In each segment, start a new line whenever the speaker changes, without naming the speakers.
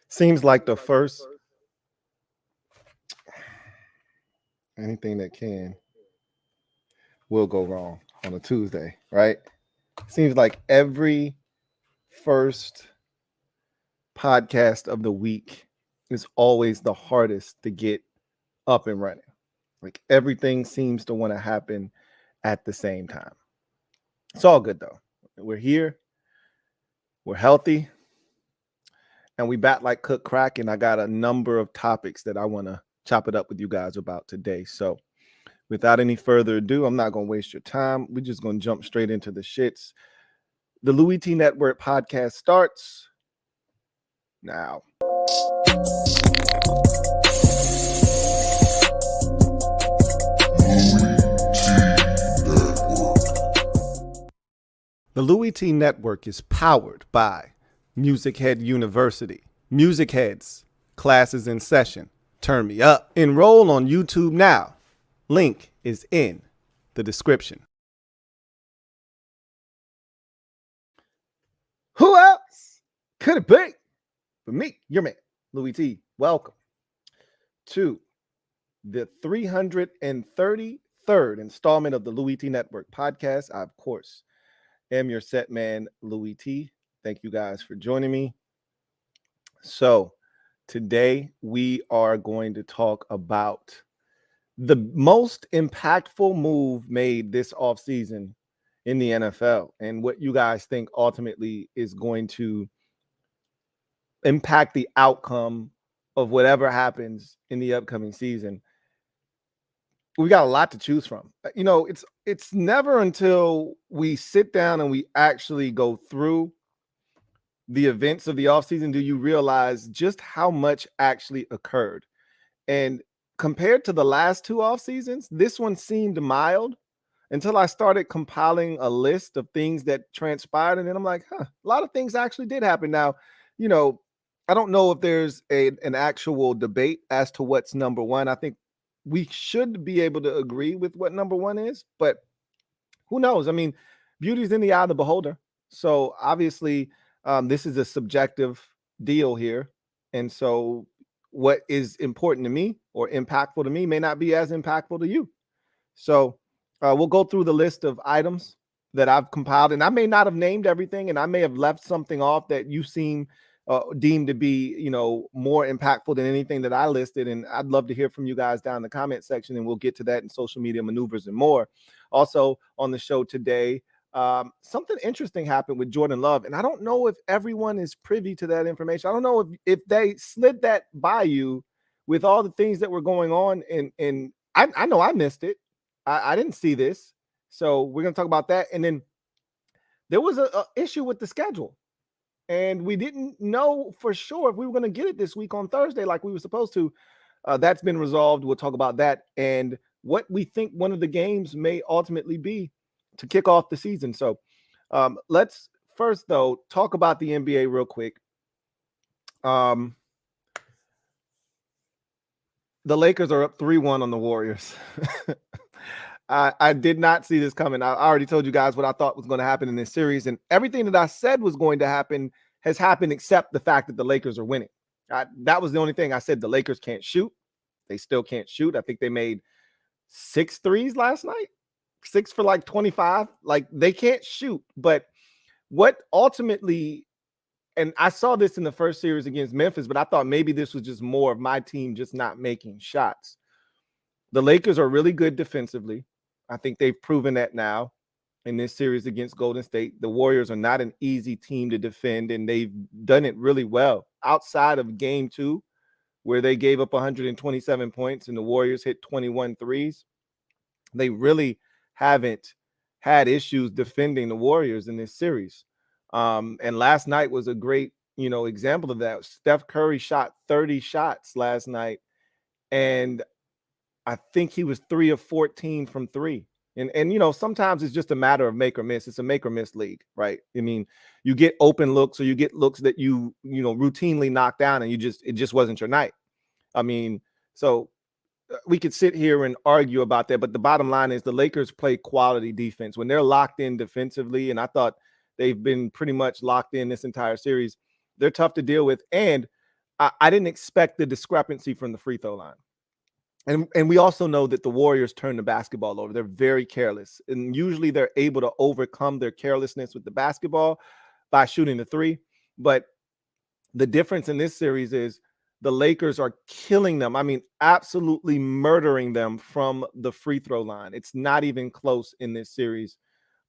Seems like the first anything that can will go wrong on a Tuesday, right? Seems like every first podcast of the week is always the hardest to get up and running. Like everything seems to want to happen at the same time. It's all good though. We're here, we're healthy, and we bat like cook crack. And I got a number of topics that I want to chop it up with you guys about today. So without any further ado, I'm not going to waste your time. We're just going to jump straight into the shits. The Louie T Network podcast starts now. The Louie T Network is powered by MusicHead University. MusicHeads, classes in session. Turn me up. Enroll on YouTube now. Link is in the description. Who else could it be but me, your man, Louie T? Welcome to the 333rd installment of the Louie T Network podcast. I, of course, am your set man, Louie T. Thank you guys for joining me. So today we are going to talk about the most impactful move made this offseason in the NFL and what you guys think ultimately is going to impact the outcome of whatever happens in the upcoming season. We got a lot to choose from. You know, it's never until we sit down and we actually go through the events of the offseason do you realize just how much actually occurred. And compared to the last two off seasons, this one seemed mild until I started compiling a list of things that transpired. And then I'm like, a lot of things actually did happen. Now, you know, I don't know if there's an actual debate as to what's number one. I think we should be able to agree with what number one is, but who knows? I mean, beauty's in the eye of the beholder. So obviously, this is a subjective deal here. And so what is important to me or impactful to me may not be as impactful to you. So we'll go through the list of items that I've compiled, and I may not have named everything, and I may have left something off that you seem deemed to be, you know, more impactful than anything that I listed. And I'd love to hear from you guys down in the comment section, and we'll get to that in social media maneuvers and more. Also on the show today, something interesting happened with Jordan Love, and I don't know if everyone is privy to that information. I don't know if they slid that by you with all the things that were going on, and I know I missed it. I didn't see this, so we're gonna talk about that. And then there was a issue with the schedule, and we didn't know for sure if we were gonna get it this week on Thursday like we were supposed to. That's been resolved. We'll talk about that and what we think one of the games may ultimately be to kick off the season. So let's first, though, talk about the NBA real quick. The Lakers are up 3-1 on the Warriors. I did not see this coming. I already told you guys what I thought was going to happen in this series, and everything that I said was going to happen has happened except the fact that the Lakers are winning. That was the only thing I said. The Lakers can't shoot. They still can't shoot. I think they made 6 threes last night. 6 for like 25. Like, they can't shoot. But what ultimately, and I saw this in the first series against Memphis, but I thought maybe this was just more of my team just not making shots. The Lakers are really good defensively. I think they've proven that now in this series against Golden State. The Warriors are not an easy team to defend, and they've done it really well outside of game 2, where they gave up 127 points and the Warriors hit 21 threes. They really haven't had issues defending the Warriors in this series. And last night was a great, you know, example of that. Steph Curry shot 30 shots last night, and I think he was 3 of 14 from 3. And you know, sometimes it's just a matter of make or miss. It's a make or miss league, right? I mean, you get open looks, or you get looks that you know routinely knock down, and it just wasn't your night. I mean, so we could sit here and argue about that, but the bottom line is the Lakers play quality defense when they're locked in defensively, and I thought they've been pretty much locked in this entire series. They're tough to deal with, and I didn't expect the discrepancy from the free throw line. And we also know that the Warriors turn the basketball over. They're very careless. And usually they're able to overcome their carelessness with the basketball by shooting the three. But the difference in this series is the Lakers are killing them. I mean, absolutely murdering them from the free throw line. It's not even close in this series.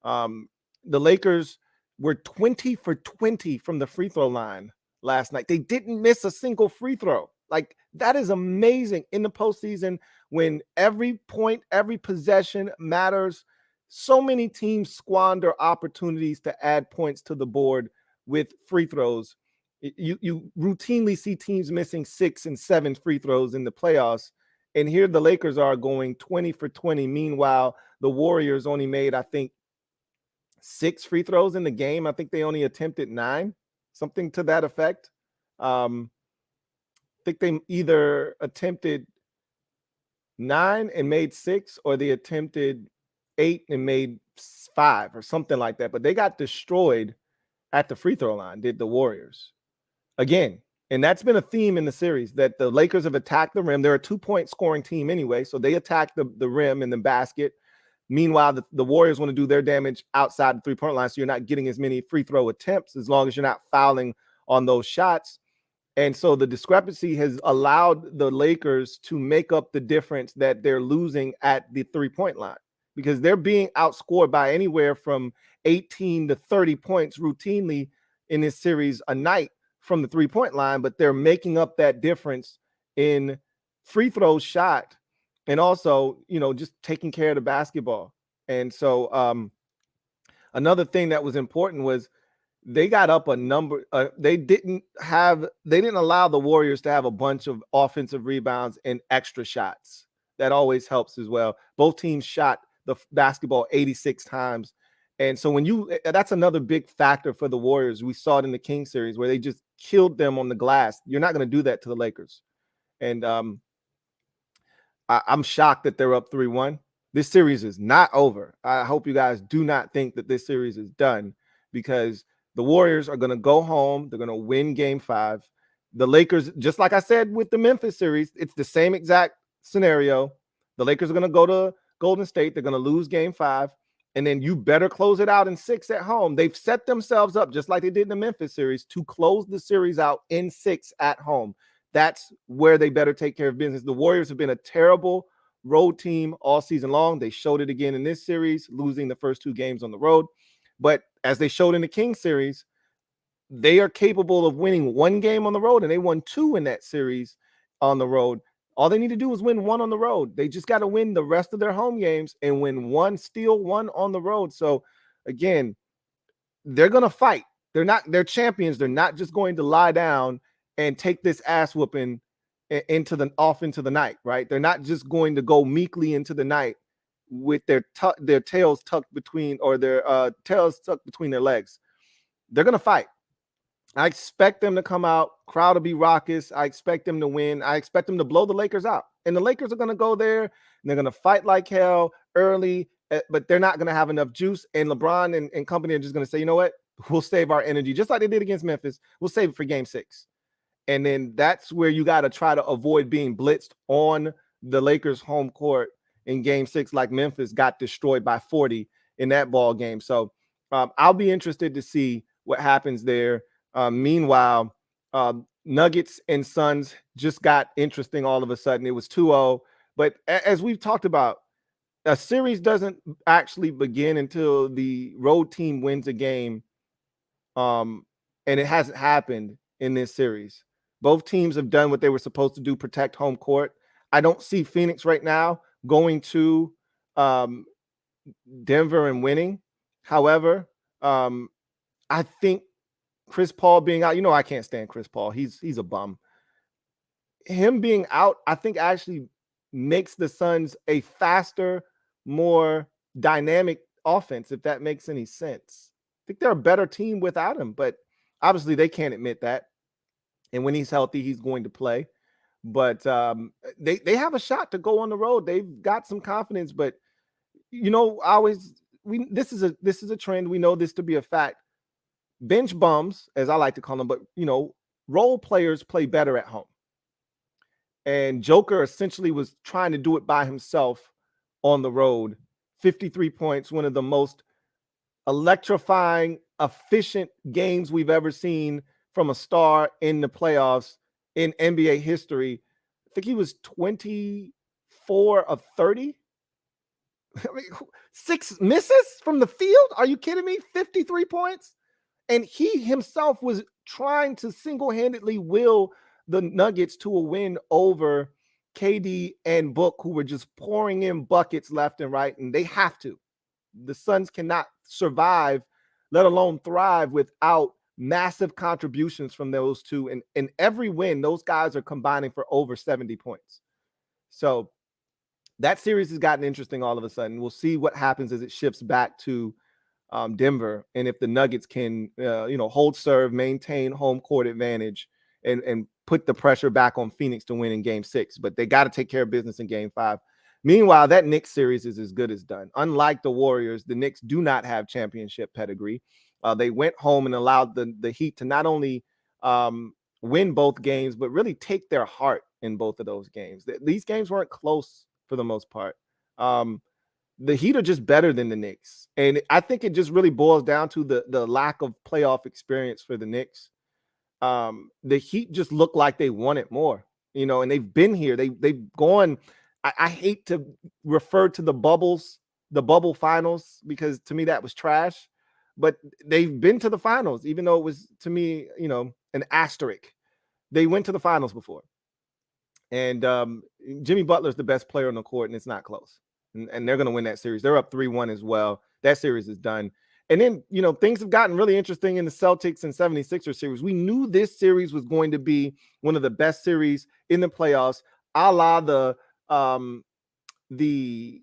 The Lakers were 20 for 20 from the free throw line last night. They didn't miss a single free throw. Like, that is amazing in the postseason when every point, every possession matters. So many teams squander opportunities to add points to the board with free throws. You routinely see teams missing 6 and 7 free throws in the playoffs. And here the Lakers are going 20 for 20. Meanwhile, the Warriors only made, I think, 6 free throws in the game. I think they only attempted 9, something to that effect. I think they either attempted 9 and made 6, or they attempted 8 and made 5 or something like that. But they got destroyed at the free throw line, did the Warriors. Again, and that's been a theme in the series, that the Lakers have attacked the rim. They're a 2-point scoring team anyway, so they attack the rim and the basket. Meanwhile, the Warriors want to do their damage outside the three-point line, so you're not getting as many free throw attempts as long as you're not fouling on those shots. And so the discrepancy has allowed the Lakers to make up the difference that they're losing at the three-point line, because they're being outscored by anywhere from 18 to 30 points routinely in this series a night from the three-point line, but they're making up that difference in free throws shot and also, just taking care of the basketball. And so another thing that was important was they got up a number. They didn't allow the Warriors to have a bunch of offensive rebounds and extra shots. That always helps as well. Both teams shot the basketball 86 times. And so that's another big factor for the Warriors. We saw it in the Kings series where they just killed them on the glass. You're not going to do that to the Lakers. And I'm shocked that they're up 3-1. This series is not over. I hope you guys do not think that this series is done, because the Warriors are going to go home. They're going to win game 5. The Lakers, just like I said with the Memphis series, it's the same exact scenario. The Lakers are going to go to Golden State. They're going to lose game 5. And then you better close it out in 6 at home. They've set themselves up, just like they did in the Memphis series, to close the series out in 6 at home. That's where they better take care of business. The Warriors have been a terrible road team all season long. They showed it again in this series, losing the first 2 games on the road. But as they showed in the Kings series, they are capable of winning 1 game on the road, and they won 2 in that series on the road. All they need to do is win 1 on the road. They just got to win the rest of their home games and win 1 on the road. So again, they're going to fight. They're champions. They're not just going to lie down and take this ass whooping into the night, right? They're not just going to go meekly into the night with their tails tucked between, or their tails tucked between their legs. They're going to fight. I expect them to come out, crowd to be raucous. I expect them to win. I expect them to blow the Lakers out. And the Lakers are going to go there and they're going to fight like hell early, but they're not going to have enough juice. And LeBron and company are just going to say, you know what? We'll save our energy, just like they did against Memphis. We'll save it for game 6. And then that's where you got to try to avoid being blitzed on the Lakers home court in game 6, like Memphis got destroyed by 40 in that ball game. So I'll be interested to see what happens there. Meanwhile, Nuggets and Suns just got interesting all of a sudden. It was 2-0. But as we've talked about, a series doesn't actually begin until the road team wins a game. And it hasn't happened in this series. Both teams have done what they were supposed to do, protect home court. I don't see Phoenix right now going to Denver and winning. However, I think Chris Paul being out, I can't stand Chris Paul. He's a bum. Him being out, I think actually makes the Suns a faster, more dynamic offense, if that makes any sense. I think they're a better team without him, but obviously they can't admit that. And when he's healthy, he's going to play. But they have a shot to go on the road. They've got some confidence, but this is a trend. We know this to be a fact. Bench bums, as I like to call them, but role players play better at home. And Joker essentially was trying to do it by himself on the road. 53 points, one of the most electrifying, efficient games we've ever seen from a star in the playoffs in NBA history. I think he was 24 of 30. I mean, 6 misses from the field? Are you kidding me? 53 points? And he himself was trying to single-handedly will the Nuggets to a win over KD and Book, who were just pouring in buckets left and right, and they have to. The Suns cannot survive, let alone thrive, without massive contributions from those two. And in every win, those guys are combining for over 70 points. So that series has gotten interesting all of a sudden. We'll see what happens as it shifts back to Denver, and if the Nuggets can, hold serve, maintain home court advantage, and put the pressure back on Phoenix to win in Game 6. But they got to take care of business in Game 5. Meanwhile, that Knicks series is as good as done. Unlike the Warriors, the Knicks do not have championship pedigree. They went home and allowed the Heat to not only win both games, but really take their heart in both of those games. These games weren't close for the most part. The Heat are just better than the Knicks. And I think it just really boils down to the lack of playoff experience for the Knicks. The Heat just look like they want it more, and they've been here. They've gone. I hate to refer to the bubble finals, because to me that was trash, but they've been to the finals, even though it was, to me, an asterisk. They went to the finals before. And Jimmy Butler's the best player on the court, and it's not close. And they're going to win that series. They're up 3-1 as well. That series is done. And then, things have gotten really interesting in the Celtics and 76ers series. We knew this series was going to be one of the best series in the playoffs, a la the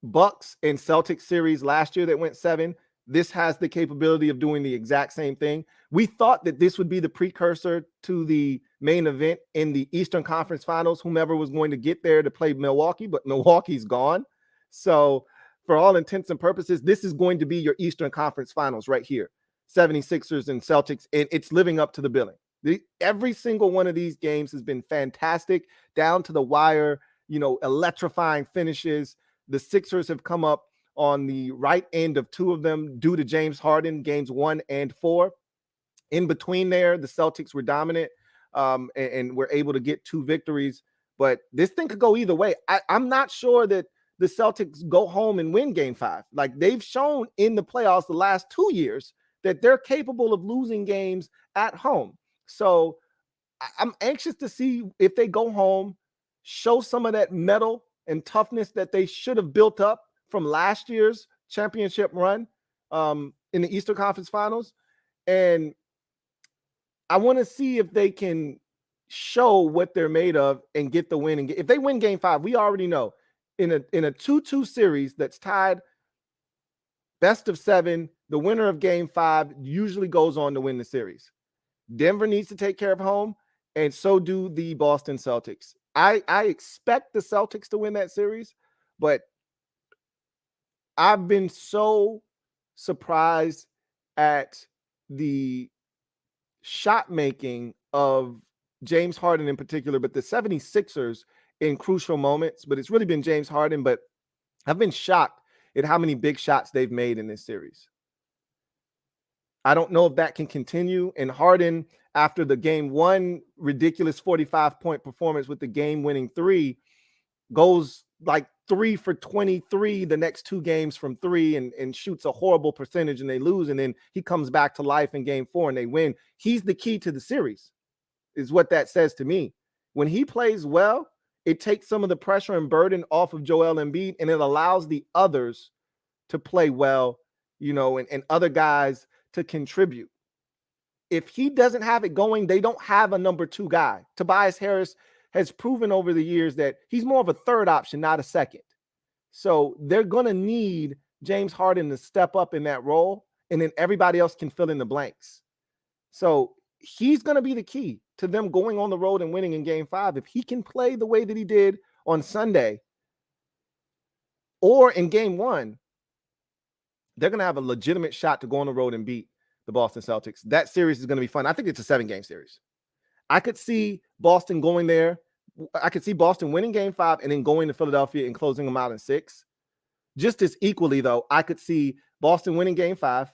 Bucks and Celtics series last year that went 7. This has the capability of doing the exact same thing. We thought that this would be the precursor to the main event in the Eastern Conference Finals, whomever was going to get there to play Milwaukee, but Milwaukee's gone. So for all intents and purposes, this is going to be your Eastern Conference Finals right here. 76ers and Celtics, and it's living up to the billing. Every single one of these games has been fantastic, down to the wire, electrifying finishes. The Sixers have come up on the right end of 2 of them due to James Harden, games 1 and 4. In between there, the Celtics were dominant and were able to get 2 victories. But this thing could go either way. I'm not sure that the Celtics go home and win Game 5. Like, they've shown in the playoffs the last 2 years that they're capable of losing games at home. So I'm anxious to see if they go home, show some of that mettle and toughness that they should have built up from last year's championship run in the Eastern Conference Finals. And I want to see if they can show what they're made of and get the win. And if they win Game 5, we already know in a 2-2 series that's tied best of 7, the winner of Game 5 usually goes on to win the series. Denver needs to take care of home, and so do the Boston Celtics. I expect the Celtics to win that series, but I've been so surprised at the shot making of James Harden in particular, but the 76ers in crucial moments. But it's really been James Harden. But I've been shocked at how many big shots they've made in this series. I don't know if that can continue. And Harden, after the Game 1 ridiculous 45-point performance with the game-winning 3, goes like 3 for 23 the next 2 games from 3 and shoots a horrible percentage, and they lose. And then he comes back to life in Game 4 and they win. He's the key to the series, is what that says to me. When he plays well, it takes some of the pressure and burden off of Joel Embiid, and it allows the others to play well, and other guys to contribute. If he doesn't have it going, they don't have a number 2 guy. Tobias Harris has proven over the years that he's more of a third option, not a second. So they're going to need James Harden to step up in that role, and then everybody else can fill in the blanks. So he's going to be the key to them going on the road and winning in Game 5. If he can play the way that he did on Sunday or in Game 1, they're going to have a legitimate shot to go on the road and beat the Boston Celtics. That series is going to be fun. I think it's a 7-game series. I could see Boston going there. I could see Boston winning game 5 and then going to Philadelphia and closing them out in 6. Just as equally, though, I could see Boston winning game 5,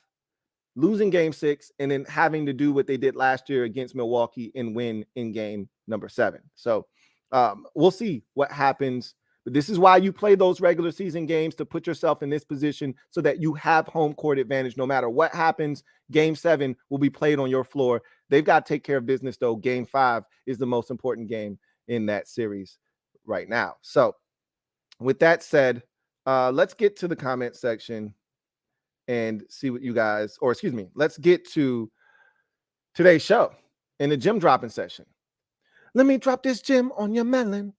losing game 6, and then having to do what they did last year against Milwaukee and win in game number 7. So we'll see what happens. But this is why you play those regular season games, to put yourself in this position so that you have home court advantage. No matter what happens, game 7 will be played on your floor. They've got to take care of business, though. Game 5 is the most important game in that series right now. So with that said, let's get to the comment section and see what you guys, or excuse me, let's get to today's show in the gym dropping session. Let me drop this gem on your melon.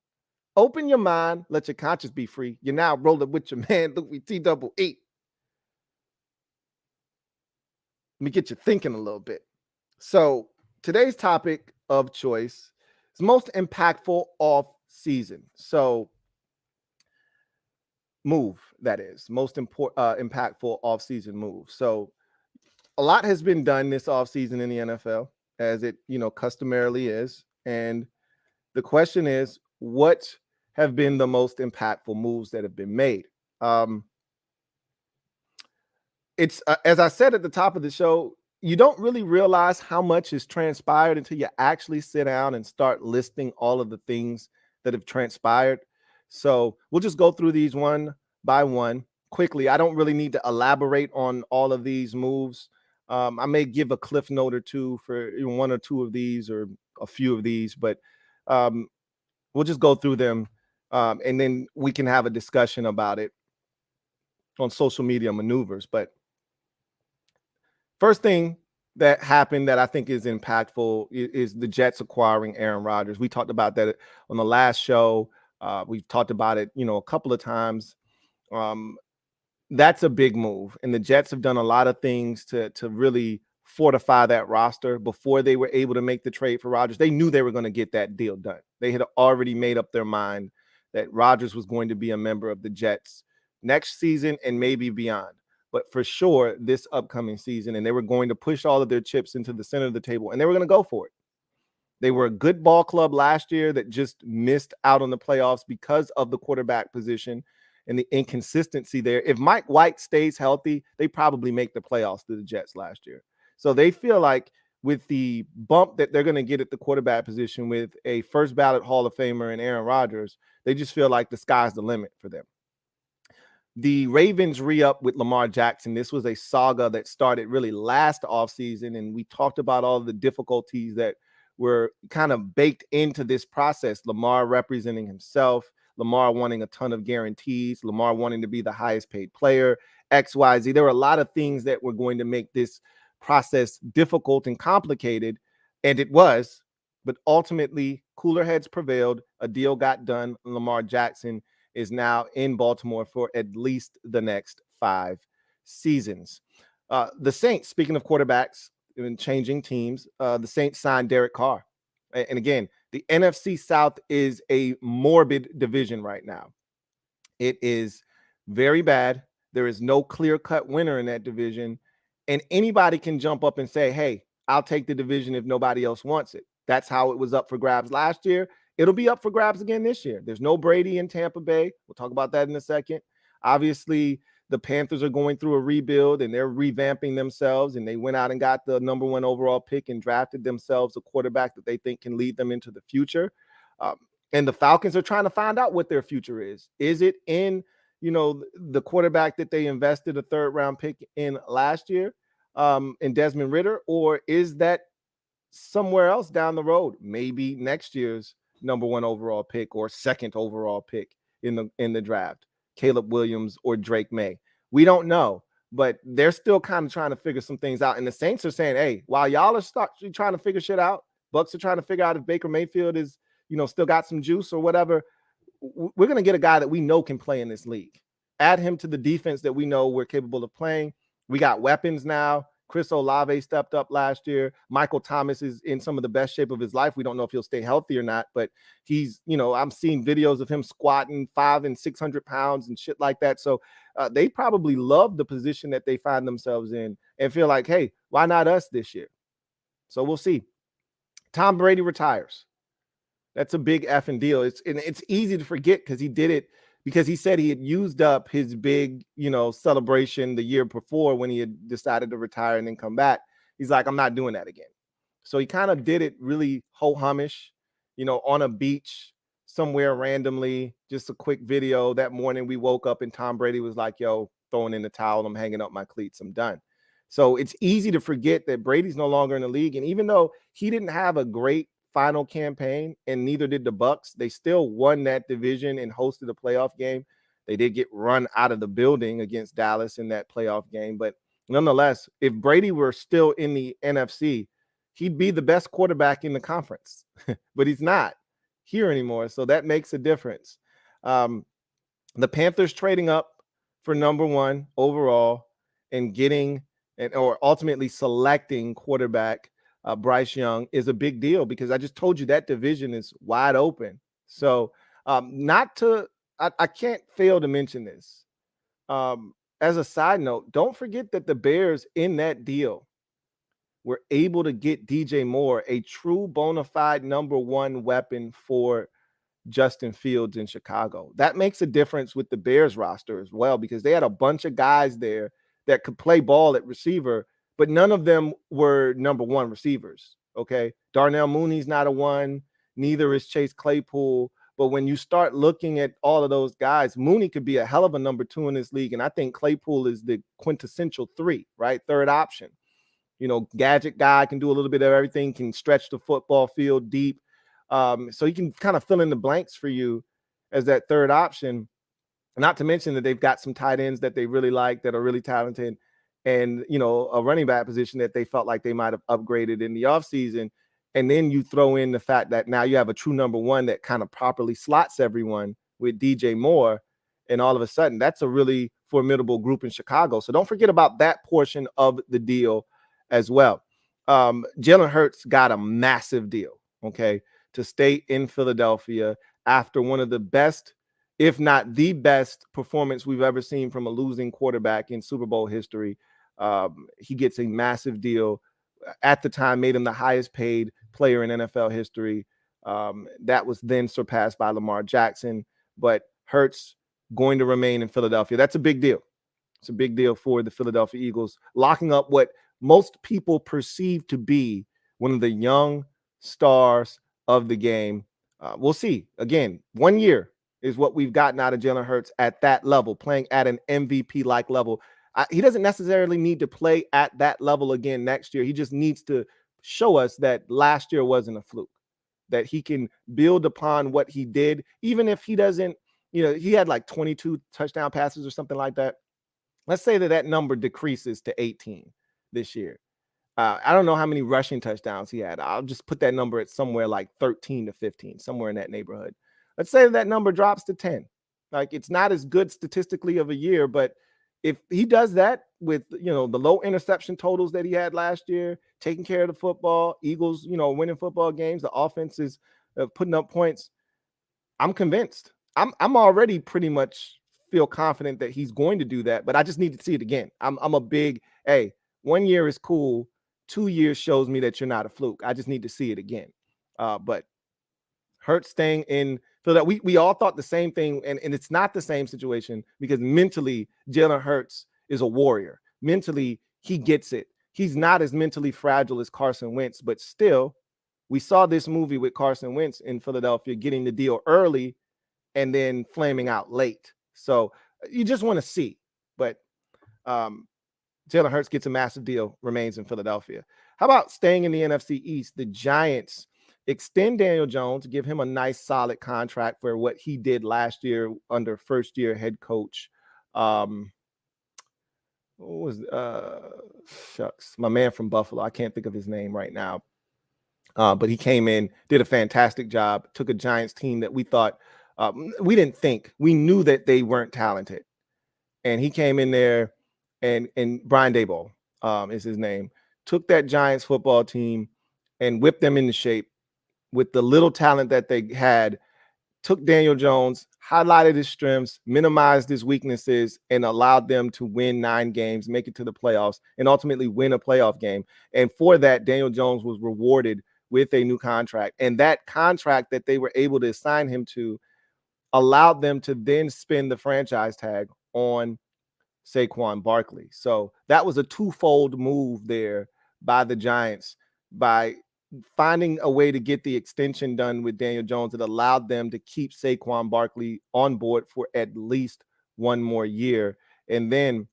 Open your mind, let your conscience be free. You're now rolling with your man, Louie T-double-E. Let me get you thinking a little bit. So today's topic of choice is most impactful off season. So move, that is most impactful off-season move. So a lot has been done this off-season in the NFL, as it customarily is. And the question is, what have been the most impactful moves that have been made? It's as I said at the top of the show, you don't really realize how much has transpired until you actually sit down and start listing all of the things that have transpired. So we'll just go through these one by one quickly. I don't really need to elaborate on all of these moves. I may give a cliff note or two for one or two of these or a few of these, but we'll just go through them, and then we can have a discussion about it on social media maneuvers. But first thing that happened that I think is impactful is the Jets acquiring Aaron Rodgers. We talked about that on the last show. We've talked about it, a couple of times. That's a big move. And the Jets have done a lot of things to really fortify that roster before they were able to make the trade for Rodgers. They knew they were going to get that deal done. They had already made up their mind that Rodgers was going to be a member of the Jets next season and maybe beyond. But for sure, this upcoming season, and they were going to push all of their chips into the center of the table, and they were going to go for it. They were a good ball club last year that just missed out on the playoffs because of the quarterback position and the inconsistency there. If Mike White stays healthy, they probably make the playoffs to the Jets last year. So they feel like with the bump that they're going to get at the quarterback position with a first ballot Hall of Famer and Aaron Rodgers, they just feel like the sky's the limit for them. The Ravens re-up with Lamar Jackson. This was a saga that started really last offseason, and we talked about all of the difficulties that were kind of baked into this process. Lamar representing himself, Lamar wanting a ton of guarantees, Lamar wanting to be the highest paid player, XYZ. There were a lot of things that were going to make this process difficult and complicated, and it was. But ultimately, cooler heads prevailed. A deal got done. Lamar Jackson is now in Baltimore for at least the next 5 seasons. The Saints, speaking of quarterbacks and changing teams, the Saints signed Derek Carr. And again, the NFC South is a morbid division right now. It is very bad. There is no clear-cut winner in that division. And anybody can jump up and say, hey, I'll take the division if nobody else wants it. That's how it was up for grabs last year. It'll be up for grabs again this year. There's no Brady in Tampa Bay. We'll talk about that in a second. Obviously, the Panthers are going through a rebuild, and they're revamping themselves, and they went out and got the number 1 overall pick and drafted themselves a quarterback that they think can lead them into the future. And the Falcons are trying to find out what their future is. Is it in, the quarterback that they invested a 3rd-round pick in last year, in Desmond Ridder, or is that somewhere else down the road? Maybe next year's number 1 overall pick or 2nd overall pick in the draft, Caleb Williams or Drake May. We don't know, but they're still kind of trying to figure some things out. And the Saints are saying, hey, while y'all are trying to figure shit out, Bucks are trying to figure out if Baker Mayfield is, still got some juice or whatever. We're going to get a guy that we know can play in this league. Add him to the defense that we know we're capable of playing. We got weapons now. Chris Olave stepped up last year. Michael Thomas is in some of the best shape of his life. We don't know if he'll stay healthy or not, but he's, I'm seeing videos of him squatting 500 and 600 pounds and shit like that. So they probably love the position that they find themselves in and feel like, hey, why not us this year? So we'll see. Tom Brady retires. That's a big effing deal. It's easy to forget because he did it because he said he had used up his big, celebration the year before when he had decided to retire and then come back. He's like, I'm not doing that again. So he kind of did it really ho-humish, on a beach somewhere randomly, just a quick video. That morning we woke up and Tom Brady was like, yo, throwing in the towel, I'm hanging up my cleats, I'm done. So it's easy to forget that Brady's no longer in the league. And even though he didn't have a great final campaign and neither did the Bucs, they still won that division and hosted a playoff game. They did get run out of the building against Dallas in that playoff game, but nonetheless, if Brady were still in the NFC, he'd be the best quarterback in the conference, but he's not here anymore, so that makes a difference. The Panthers trading up for number 1 overall and getting or ultimately selecting quarterback Bryce Young is a big deal because I just told you that division is wide open. So I can't fail to mention this. As a side note, don't forget that the Bears in that deal were able to get DJ Moore, a true bona fide number 1 weapon for Justin Fields in Chicago. That makes a difference with the Bears roster as well because they had a bunch of guys there that could play ball at receiver, but none of them were number 1 receivers, okay? Darnell Mooney's not a 1, neither is Chase Claypool, but when you start looking at all of those guys, Mooney could be a hell of a number 2 in this league, and I think Claypool is the quintessential 3, right? Third option. Gadget guy, can do a little bit of everything, can stretch the football field deep. So he can kind of fill in the blanks for you as that third option. Not to mention that they've got some tight ends that they really like that are really talented and, a running back position that they felt like they might have upgraded in the offseason. And then you throw in the fact that now you have a true number 1 that kind of properly slots everyone with DJ Moore. And all of a sudden, that's a really formidable group in Chicago. So don't forget about that portion of the deal as well. Jalen Hurts got a massive deal, okay, to stay in Philadelphia after one of the best, if not the best performance we've ever seen from a losing quarterback in Super Bowl history. He gets a massive deal. At the time, made him the highest paid player in NFL history. That was then surpassed by Lamar Jackson, but Hurts going to remain in Philadelphia. That's a big deal. It's a big deal for the Philadelphia Eagles, locking up what most people perceive to be one of the young stars of the game. We'll see. Again, 1 year is what we've gotten out of Jalen Hurts at that level, playing at an MVP-like level. He doesn't necessarily need to play at that level again next year. He just needs to show us that last year wasn't a fluke, that he can build upon what he did, even if he doesn't, he had like 22 touchdown passes or something like that. Let's say that number decreases to 18 this year. I don't know how many rushing touchdowns he had. I'll just put that number at somewhere like 13 to 15, somewhere in that neighborhood. Let's say that number drops to 10. Like, it's not as good statistically of a year, but if he does that with, the low interception totals that he had last year, taking care of the football, Eagles, winning football games, the offense is putting up points, I'm convinced. I'm already pretty much feel confident that he's going to do that, but I just need to see it again. I'm a big, hey, 1 year is cool. 2 years shows me that you're not a fluke. I just need to see it again. But Hurts staying in Philadelphia, we all thought the same thing, and it's not the same situation because mentally, Jalen Hurts is a warrior. Mentally, he gets it. He's not as mentally fragile as Carson Wentz, but still, we saw this movie with Carson Wentz in Philadelphia getting the deal early and then flaming out late. So you just want to see. But Jalen Hurts gets a massive deal, remains in Philadelphia. How about staying in the NFC East? The Giants extend Daniel Jones, give him a nice, solid contract for what he did last year under first-year head coach. Shucks, my man from Buffalo. I can't think of his name right now. But he came in, did a fantastic job, took a Giants team that we thought, we didn't think, we knew that they weren't talented. And he came in there and Brian Daboll. is his name, took that Giants football team and whipped them into shape with the little talent that they had, took Daniel Jones, highlighted his strengths, minimized his weaknesses, and allowed them to win 9 games, make it to the playoffs, and ultimately win a playoff game. And for that, Daniel Jones was rewarded with a new contract. And that contract that they were able to assign him to allowed them to then spend the franchise tag on Saquon Barkley. So that was a twofold move there by the Giants by finding a way to get the extension done with Daniel Jones that allowed them to keep Saquon Barkley on board for at least one more year. And then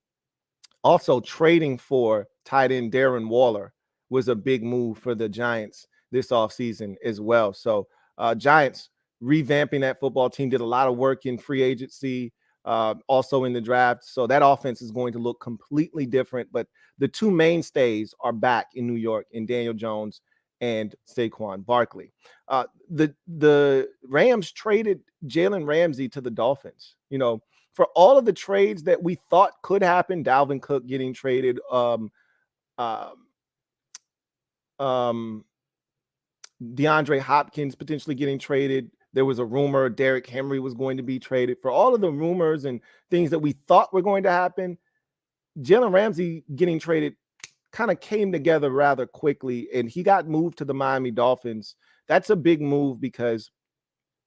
also trading for tight end Darren Waller was a big move for the Giants this offseason as well. So Giants revamping that football team, did a lot of work in free agency, also in the draft. So that offense is going to look completely different. But the two mainstays are back in New York in Daniel Jones and Saquon Barkley. The Rams traded Jalen Ramsey to the Dolphins. You know, for all of the trades that we thought could happen, Dalvin Cook getting traded, DeAndre Hopkins potentially getting traded. There was a rumor Derrick Henry was going to be traded. For all of the rumors and things that we thought were going to happen, Jalen Ramsey getting traded kind of came together rather quickly, and he got moved to the Miami Dolphins. That's a big move because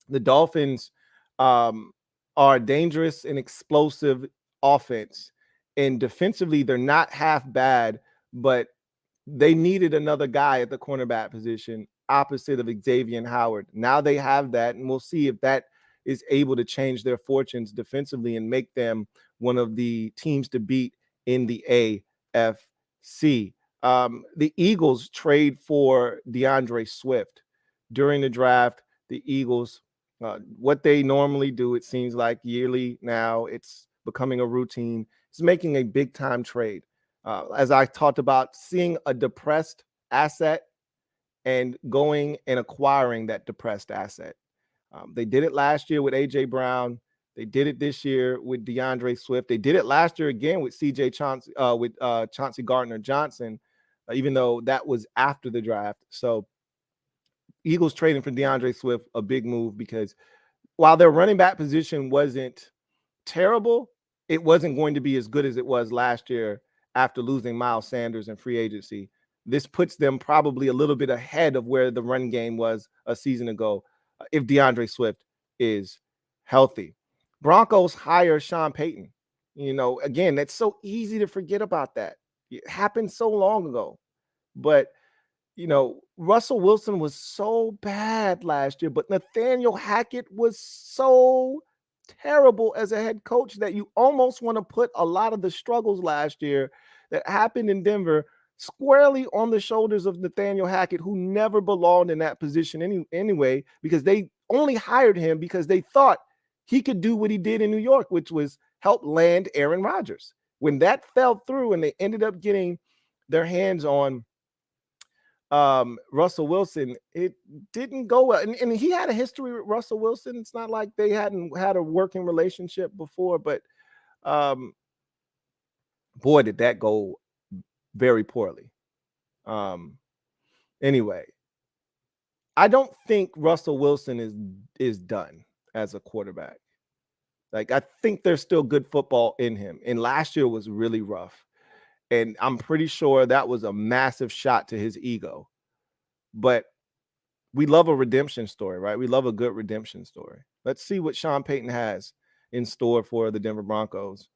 the Dolphins are a dangerous and explosive offense, and defensively they're not half bad, but they needed another guy at the cornerback position opposite of Xavier Howard. Now they have that, and we'll see if that is able to change their fortunes defensively and make them one of the teams to beat in the AFC. The Eagles trade for DeAndre Swift during the draft. The Eagles, what they normally do, it seems like yearly now, it's becoming a routine. It's making a big time trade. As I talked about, seeing a depressed asset and going and acquiring that depressed asset. They did it last year with A.J. Brown. They did it this year with DeAndre Swift. They did it last year again with Chauncey Gardner-Johnson, even though that was after the draft. So Eagles trading for DeAndre Swift, a big move, because while their running back position wasn't terrible, it wasn't going to be as good as it was last year after losing Miles Sanders in free agency. This puts them probably a little bit ahead of where the run game was a season ago if DeAndre Swift is healthy. Broncos hire Sean Payton. You know, again, that's so easy to forget about that. It happened so long ago. But, you know, Russell Wilson was so bad last year, but Nathaniel Hackett was so terrible as a head coach that you almost want to put a lot of the struggles last year that happened in Denver squarely on the shoulders of Nathaniel Hackett, who never belonged in that position anyway, because they only hired him because they thought he could do what he did in New York, which was help land Aaron Rodgers. When that fell through and they ended up getting their hands on Russell Wilson, it didn't go well. And he had a history with Russell Wilson. It's not like they hadn't had a working relationship before, but boy, did that go very poorly. Anyway, I don't think Russell Wilson is done as a quarterback. Like, I think there's still good football in him. And last year was really rough. And I'm pretty sure that was a massive shot to his ego. But we love a redemption story, right? We love a good redemption story. Let's see what Sean Payton has in store for the Denver Broncos.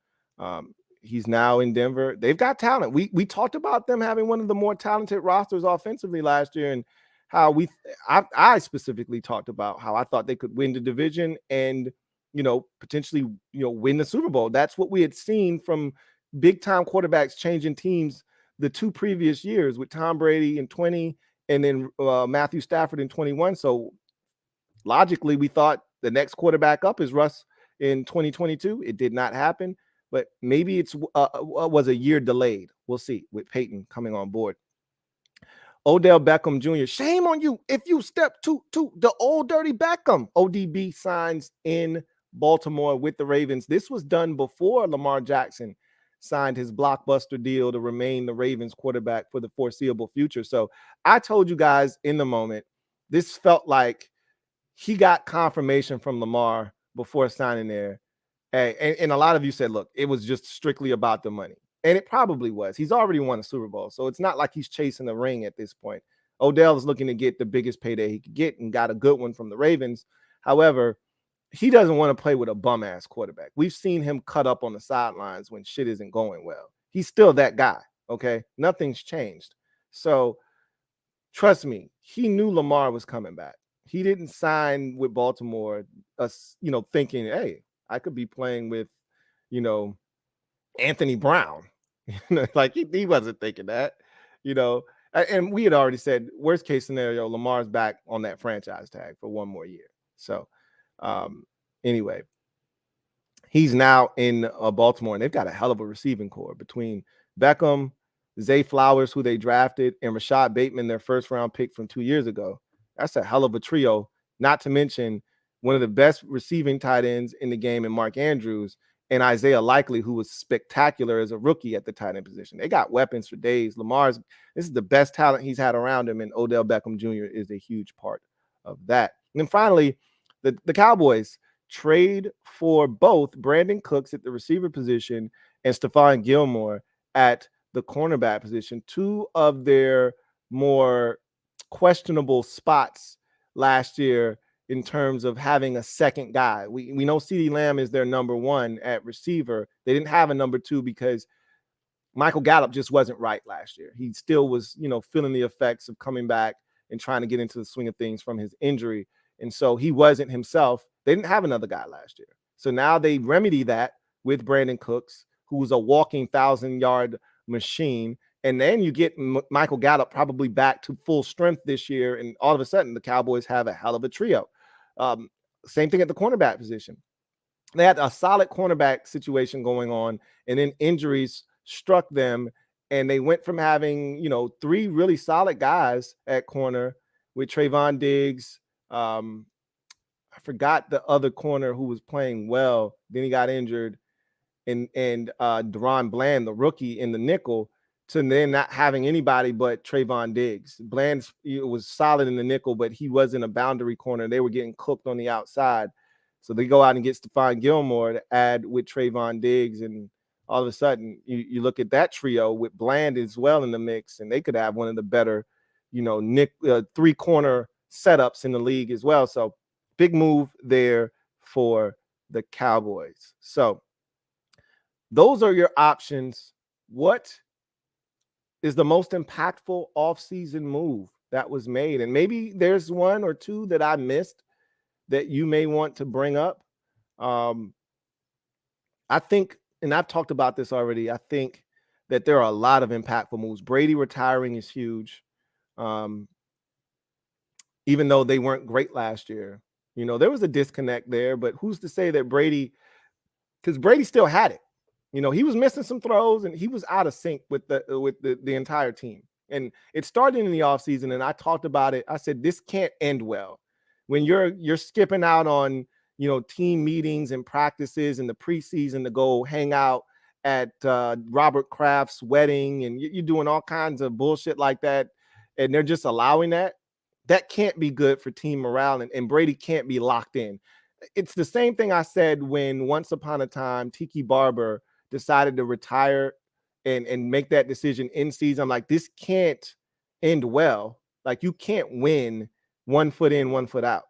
He's now in Denver. They've got talent. We talked about them having one of the more talented rosters offensively last year, and how I specifically talked about how I thought they could win the division and, you know, potentially, you know, win the Super Bowl. That's what we had seen from big time quarterbacks changing teams the 2 previous years, with Tom Brady in 20 and then Matthew Stafford in 21. So logically, we thought the next quarterback up is Russ in 2022. It did not happen, but maybe it's was a year delayed. We'll see with Peyton coming on board. Odell Beckham Jr., shame on you if you step to the old dirty Beckham. ODB signs in Baltimore with the Ravens. This was done before Lamar Jackson signed his blockbuster deal to remain the Ravens quarterback for the foreseeable future. So I told you guys in the moment, this felt like he got confirmation from Lamar before signing there. And a lot of you said, look, it was just strictly about the money. And it probably was. He's already won a Super Bowl. So it's not like he's chasing the ring at this point. Odell is looking to get the biggest payday he could get and got a good one from the Ravens. However, he doesn't want to play with a bum-ass quarterback. We've seen him cut up on the sidelines when shit isn't going well. He's still that guy, okay? Nothing's changed. So trust me, he knew Lamar was coming back. He didn't sign with Baltimore, thinking, hey, I could be playing with, Anthony Brown. Like he wasn't thinking that, and we had already said worst case scenario, Lamar's back on that franchise tag for one more year. So anyway, he's now in Baltimore, and they've got a hell of a receiving core between Beckham, Zay Flowers, who they drafted, and Rashad Bateman, their first round pick from 2 years ago. That's a hell of a trio, not to mention one of the best receiving tight ends in the game in Mark Andrews and Isaiah Likely, who was spectacular as a rookie at the tight end position. They got weapons for days. This is the best talent he's had around him, and Odell Beckham Jr. is a huge part of that. And then finally, the Cowboys trade for both Brandon Cooks at the receiver position and Stephon Gilmore at the cornerback position, two of their more questionable spots last year in terms of having a second guy. We know CeeDee Lamb is their number one at receiver. They didn't have a number two because Michael Gallup just wasn't right last year. He still was, feeling the effects of coming back and trying to get into the swing of things from his injury. And so he wasn't himself. They didn't have another guy last year. So now they remedy that with Brandon Cooks, who's a walking 1,000-yard machine. And then you get Michael Gallup probably back to full strength this year. And all of a sudden, the Cowboys have a hell of a trio. Same thing at the cornerback position. They had a solid cornerback situation going on, and then injuries struck them. And they went from having, three really solid guys at corner with Trayvon Diggs. I forgot the other corner who was playing well. Then he got injured. And Deron Bland, the rookie, in the nickel, to then not having anybody but Trayvon Diggs. Bland was solid in the nickel, but he wasn't a boundary corner. They were getting cooked on the outside. So they go out and get Stephon Gilmore to add with Trayvon Diggs. And all of a sudden, you look at that trio with Bland as well in the mix, and they could have one of the better, three-corner setups in the league as well. So big move there for the Cowboys. So those are your options. What is the most impactful offseason move that was made? And maybe there's one or two that I missed that you may want to bring up. I think, and I've talked about this already, I think that there are a lot of impactful moves. Brady retiring is huge. Even though they weren't great last year, there was a disconnect there, but who's to say that Brady, because Brady still had it. He was missing some throws and he was out of sync with the entire team. And it started in the offseason, and I talked about it. I said, this can't end well. When you're skipping out on, team meetings and practices in the preseason to go hang out at Robert Kraft's wedding, and you're doing all kinds of bullshit like that, and they're just allowing that. That can't be good for team morale, and Brady can't be locked in. It's the same thing I said when once upon a time Tiki Barber decided to retire and make that decision in season. I'm like, this can't end well. Like, you can't win 1 foot in, 1 foot out.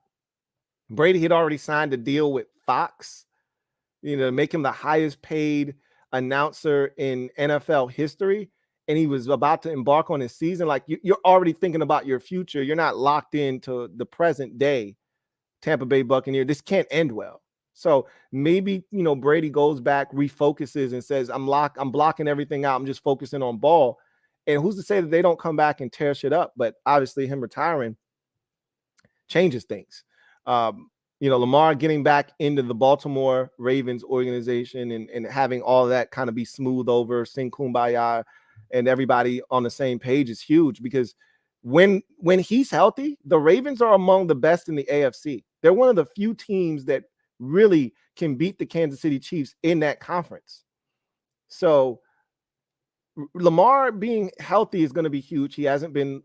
Brady had already signed a deal with Fox, to make him the highest paid announcer in NFL history. And he was about to embark on his season. Like, you're already thinking about your future. You're not locked into the present day Tampa Bay Buccaneer. This can't end well. So maybe, Brady goes back, refocuses, and says, I'm blocking everything out. I'm just focusing on ball. And who's to say that they don't come back and tear shit up? But obviously him retiring changes things. Lamar getting back into the Baltimore Ravens organization and having all of that kind of be smooth over, sing kumbaya, and everybody on the same page is huge, because when he's healthy, the Ravens are among the best in the AFC. They're one of the few teams that really can beat the Kansas City Chiefs in that conference. So Lamar being healthy is going to be huge. He hasn't been,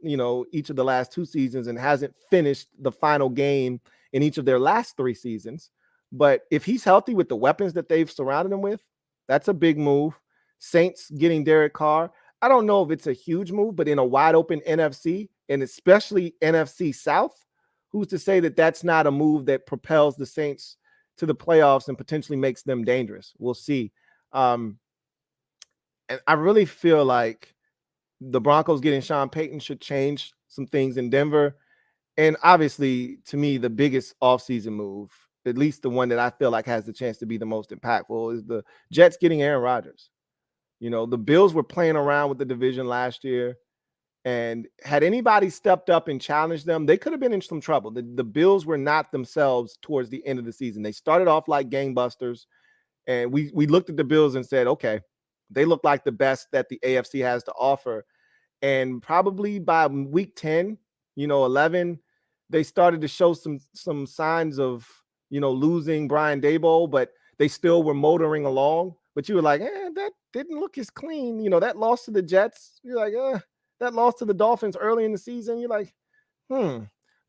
each of the last 2 seasons and hasn't finished the final game in each of their last 3 seasons. But if he's healthy with the weapons that they've surrounded him with, that's a big move. Saints getting Derek Carr. I don't know if it's a huge move, but in a wide open NFC and especially NFC South, who's to say that that's not a move that propels the Saints to the playoffs and potentially makes them dangerous? We'll see. And I really feel like the Broncos getting Sean Payton should change some things in Denver. And obviously, to me, the biggest offseason move, at least the one that I feel like has the chance to be the most impactful, is the Jets getting Aaron Rodgers. The Bills were playing around with the division last year. And had anybody stepped up and challenged them, they could have been in some trouble. The Bills were not themselves towards the end of the season. They started off like gangbusters. And we looked at the Bills and said, okay, they look like the best that the AFC has to offer. And probably by week 10, 11, they started to show some signs of, losing Brian Daboll, but they still were motoring along. But you were like, that didn't look as clean. That loss to the Jets, you're like, that loss to the Dolphins early in the season, you're like,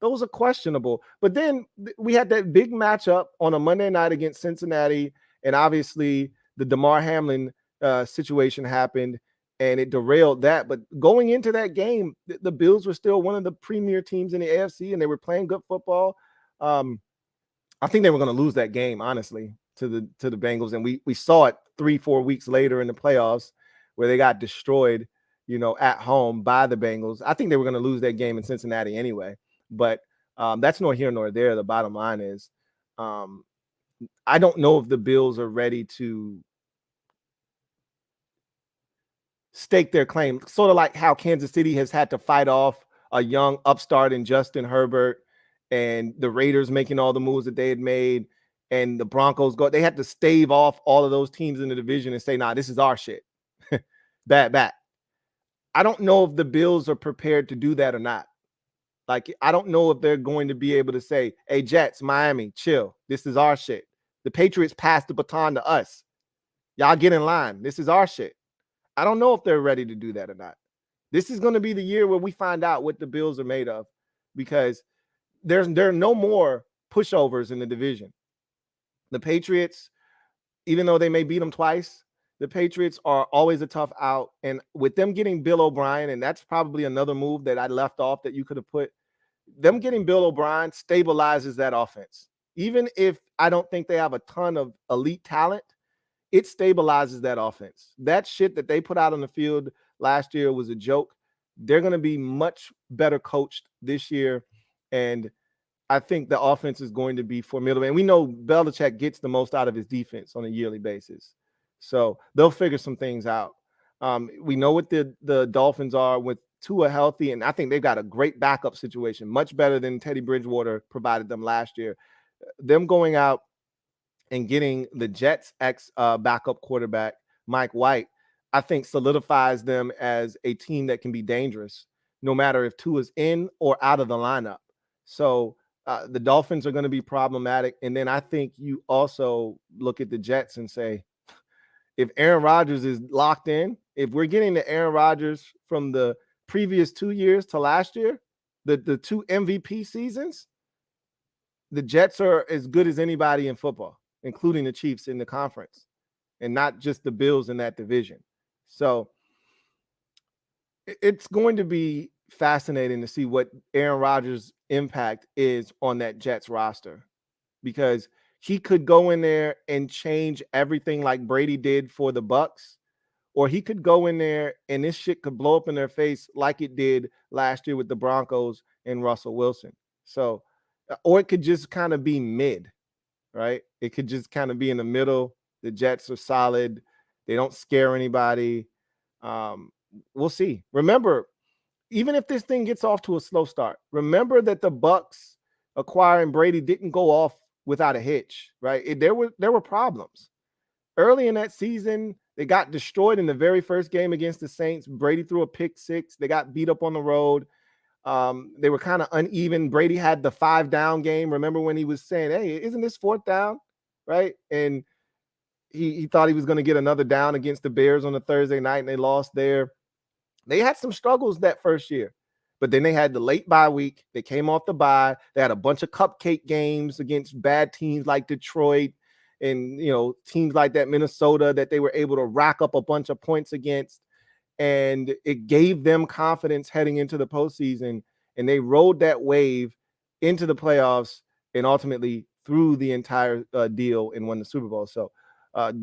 those are questionable. But then we had that big matchup on a Monday night against Cincinnati, and obviously the Damar Hamlin situation happened, and it derailed that. But going into that game, the Bills were still one of the premier teams in the AFC, and they were playing good football. I think they were going to lose that game, honestly, to the Bengals, and we saw it 3-4 weeks later in the playoffs where they got destroyed, at home by the Bengals. I think they were going to lose that game in Cincinnati anyway, but that's nor here nor there. The bottom line is, I don't know if the Bills are ready to stake their claim, sort of like how Kansas City has had to fight off a young upstart in Justin Herbert, and the Raiders making all the moves that they had made, and the Broncos they had to stave off all of those teams in the division and say, nah, this is our shit. Bad. I don't know if the Bills are prepared to do that or not. Like, I don't know if they're going to be able to say, hey, Jets, Miami, chill. This is our shit. The Patriots passed the baton to us. Y'all get in line. This is our shit. I don't know if they're ready to do that or not. This is going to be the year where we find out what the Bills are made of, because there are no more pushovers in the division. The Patriots, even though they may beat them twice, the Patriots are always a tough out. And with them getting Bill O'Brien, and that's probably another move that I left off that you could have put, them getting Bill O'Brien stabilizes that offense. Even if I don't think they have a ton of elite talent, it stabilizes that offense. That shit that they put out on the field last year was a joke. They're going to be much better coached this year. And I think the offense is going to be formidable. And we know Belichick gets the most out of his defense on a yearly basis. So they'll figure some things out. We know what the Dolphins are with Tua healthy, and I think they've got a great backup situation, much better than Teddy Bridgewater provided them last year. Them going out and getting the Jets backup quarterback, Mike White, I think solidifies them as a team that can be dangerous, no matter if Tua's in or out of the lineup. So the Dolphins are going to be problematic. And then I think you also look at the Jets and say, if Aaron Rodgers is locked in, if we're getting the Aaron Rodgers from the previous 2 years to last year, the 2 MVP seasons, the Jets are as good as anybody in football, including the Chiefs in the conference, and not just the Bills in that division. So it's going to be fascinating to see what Aaron Rodgers' impact is on that Jets roster, because he could go in there and change everything like Brady did for the Bucks, or he could go in there and this shit could blow up in their face like it did last year with the Broncos and Russell Wilson. So, or it could just kind of be mid, right? It could just kind of be in the middle. The Jets are solid. They don't scare anybody. We'll see. Remember, even if this thing gets off to a slow start, remember that the Bucks acquiring Brady didn't go off without a hitch, right? There were problems. Early in that season, they got destroyed in the very first game against the Saints. Brady threw a pick six. They got beat up on the road. They were kind of uneven. Brady had the 5-down game. Remember when he was saying, hey, isn't this 4th down? Right? And he thought he was going to get another down against the Bears on a Thursday night, and they lost there. They had some struggles that first year, but then they had the late bye week. They came off the bye. They had a bunch of cupcake games against bad teams like Detroit and, teams like that, Minnesota, that they were able to rack up a bunch of points against. And it gave them confidence heading into the postseason. And they rode that wave into the playoffs and ultimately through the entire deal and won the Super Bowl. So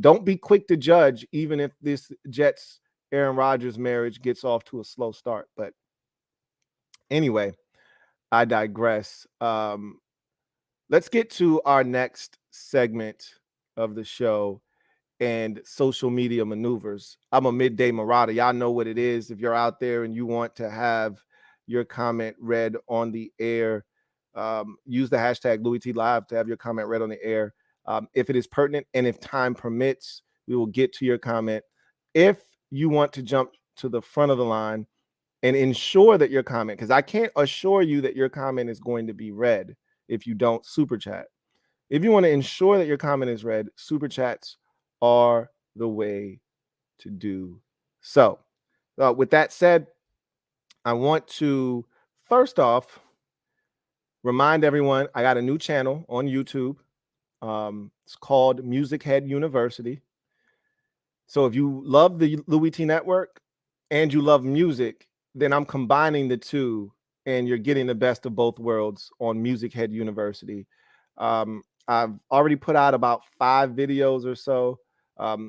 don't be quick to judge, even if this Jets Aaron Rodgers marriage gets off to a slow start. But anyway, I digress. Let's get to our next segment of the show and social media maneuvers. I'm a midday marauder. Y'all know what it is. If you're out there and you want to have your comment read on the air, use the hashtag LouieTLive to have your comment read on the air. If it is pertinent and if time permits, we will get to your comment. If you want to jump to the front of the line and ensure that your comment, because I can't assure you that your comment is going to be read if you don't super chat. If you want to ensure that your comment is read, super chats are the way to do so. With that said, I want to first off remind everyone I got a new channel on YouTube. It's called MusicHead University. So if you love the Louie T Network and you love music, then I'm combining the two and you're getting the best of both worlds on MusicHead University. I've already put out about 5 videos or so.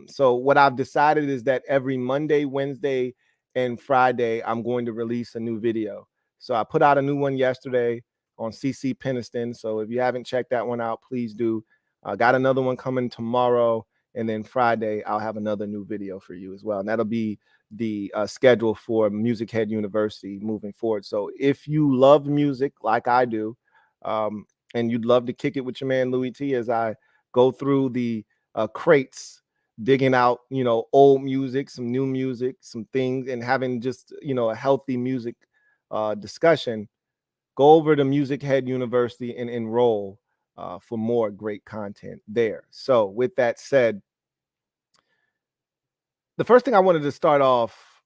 So what I've decided is that every Monday, Wednesday, and Friday, I'm going to release a new video. So I put out a new one yesterday on CC Peniston. So if you haven't checked that one out, please do. I got another one coming tomorrow. And then Friday, I'll have another new video for you as well. And that'll be the schedule for MusicHead University moving forward. So if you love music like I do, and you'd love to kick it with your man Louie T as I go through the crates, digging out, old music, some new music, some things, and having just, a healthy music discussion, go over to MusicHead University and enroll for more great content there. So with that said, the first thing I wanted to start off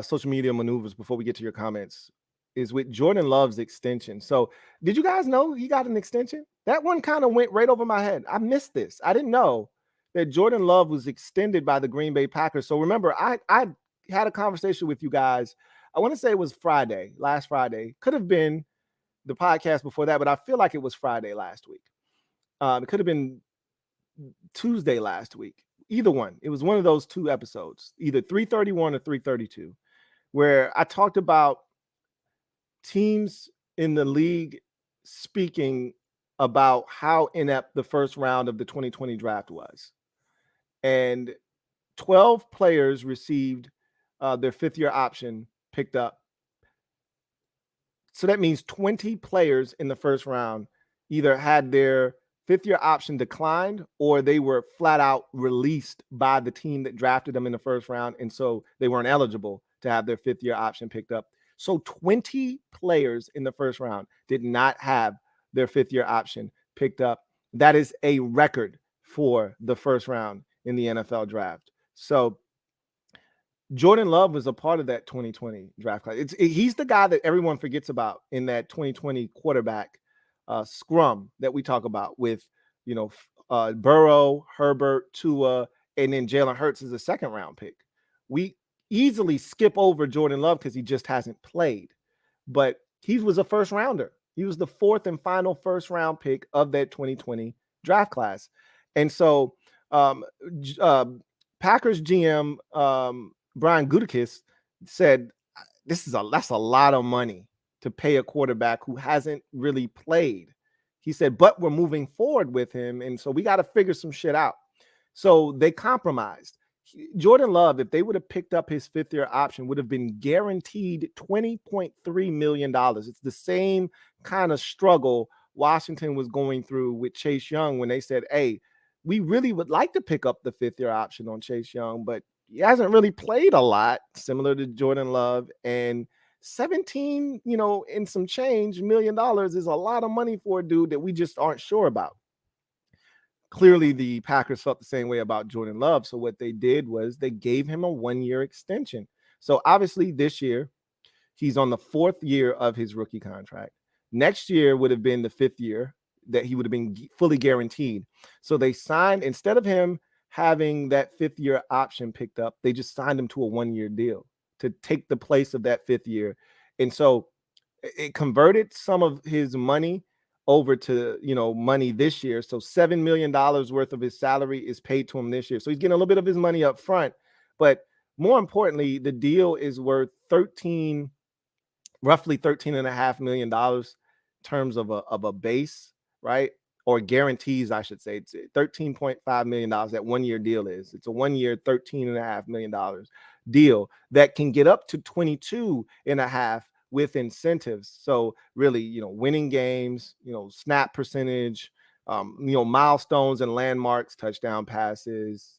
social media maneuvers before we get to your comments is with Jordan Love's extension. So did you guys know he got an extension? That one kind of went right over my head. I missed this. I didn't know that Jordan Love was extended by the Green Bay Packers. So remember, I had a conversation with you guys. I want to say it was last Friday. Could have been the podcast before that, but I feel like it was Friday last week. It could have been Tuesday last week. Either one. It was one of those 2 episodes, either 331 or 332, where I talked about teams in the league speaking about how inept the first round of the 2020 draft was. And 12 players received their 5th-year option picked up. So that means 20 players in the first round either had their 5th-year option declined or they were flat out released by the team that drafted them in the first round. And so they weren't eligible to have their 5th-year option picked up. So 20 players in the first round did not have their 5th-year option picked up. That is a record for the first round in the NFL draft. So Jordan Love was a part of that 2020 draft class. He's the guy that everyone forgets about in that 2020 quarterback scrum that we talk about with, Burrow, Herbert, Tua, and then Jalen Hurts is a 2nd-round pick. We easily skip over Jordan Love because he just hasn't played, but he was a first rounder. He was the 4th and final first-round pick of that 2020 draft class. And so Packers GM Brian Gutekunst said, that's a lot of money to pay a quarterback who hasn't really played. He said, but we're moving forward with him, and so we got to figure some shit out. So they compromised. Jordan Love, if they would have picked up his 5th-year option, would have been guaranteed $20.3 million. It's the same kind of struggle Washington was going through with Chase Young when they said, hey, we really would like to pick up the 5th-year option on Chase Young, but he hasn't really played a lot, similar to Jordan Love. And 17, and some change $1 million is a lot of money for a dude that we just aren't sure about. clearly the Packers felt the same way about Jordan Love. So what they did was they gave him a 1-year extension. So obviously this year, he's on the 4th year of his rookie contract. Next year would have been the 5th year that he would have been fully guaranteed. So they signed, instead of him having that 5th year option picked up, they just signed him to a 1-year deal to take the place of that 5th year. And so it converted some of his money over to, money this year. So $7 million worth of his salary is paid to him this year. So he's getting a little bit of his money up front. But more importantly, the deal is worth roughly $13.5 million in terms of a base, right? Or guarantees, I should say. It's $13.5 million that 1-year deal is. It's a 1-year, $13.5 million deal that can get up to 22.5 with incentives. So really, winning games, snap percentage, milestones and landmarks, touchdown passes,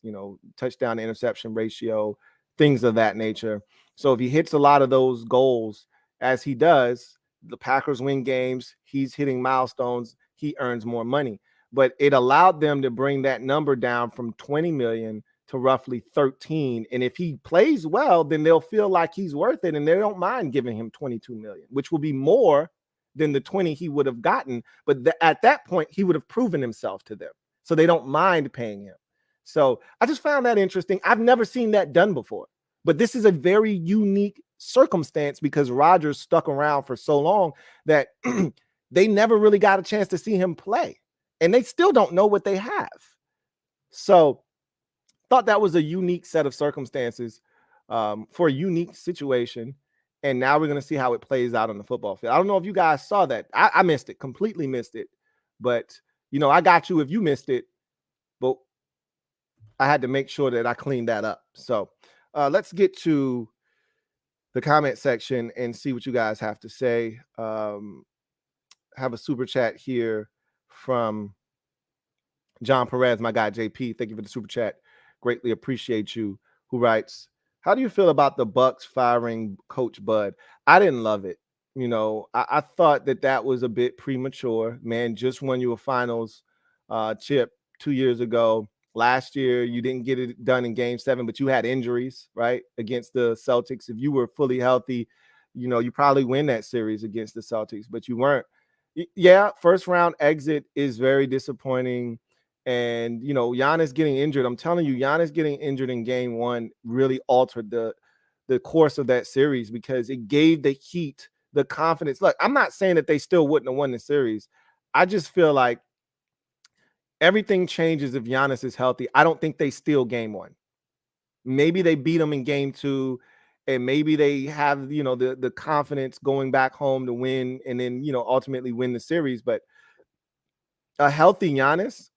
touchdown to interception ratio, things of that nature. So if he hits a lot of those goals, as he does, the Packers win games, he's hitting milestones, he earns more money. But it allowed them to bring that number down from 20 million to roughly 13. And if he plays well, then they'll feel like he's worth it, and they don't mind giving him 22 million, which will be more than the 20 he would have gotten. But at that point, he would have proven himself to them. So they don't mind paying him. So I just found that interesting. I've never seen that done before. But this is a very unique circumstance because Rodgers stuck around for so long that they never really got a chance to see him play. And they still don't know what they have. So thought that was a unique set of circumstances for a unique situation. And now we're going to see how it plays out on the football field. I don't know if you guys saw that. I missed it, completely missed it. But, I got you if you missed it. But I had to make sure that I cleaned that up. So let's get to the comment section and see what you guys have to say. Have a super chat here from John Perez, my guy JP. Thank you for the super chat. Greatly appreciate you. Who writes, how do you feel about the Bucs firing Coach Bud? I didn't love it. I thought that was a bit premature. Man, just won you a finals chip 2 years ago. Last year, you didn't get it done in Game 7, but you had injuries, right, against the Celtics. If you were fully healthy, you probably win that series against the Celtics, but you weren't. Yeah, first round exit is very disappointing. And, Giannis getting injured. I'm telling you, Giannis getting injured in Game 1 really altered the course of that series because it gave the Heat the confidence. Look, I'm not saying that they still wouldn't have won the series. I just feel like everything changes if Giannis is healthy. I don't think they steal Game 1. Maybe they beat them in Game 2, and maybe they have, the confidence going back home to win and then, ultimately win the series. But a healthy Giannis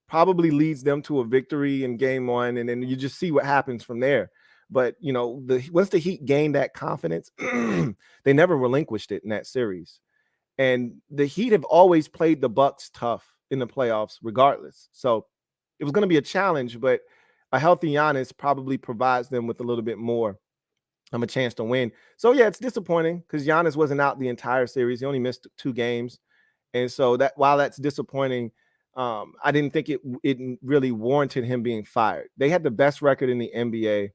probably leads them to a victory in Game 1, and then you just see what happens from there. But, once the Heat gained that confidence, they never relinquished it in that series. And the Heat have always played the Bucs tough in the playoffs regardless. So it was going to be a challenge, but a healthy Giannis probably provides them with a little bit more of a chance to win. So, yeah, it's disappointing because Giannis wasn't out the entire series. He only missed 2 games. And so that while that's disappointing, I didn't think it really warranted him being fired. They had the best record in the NBA,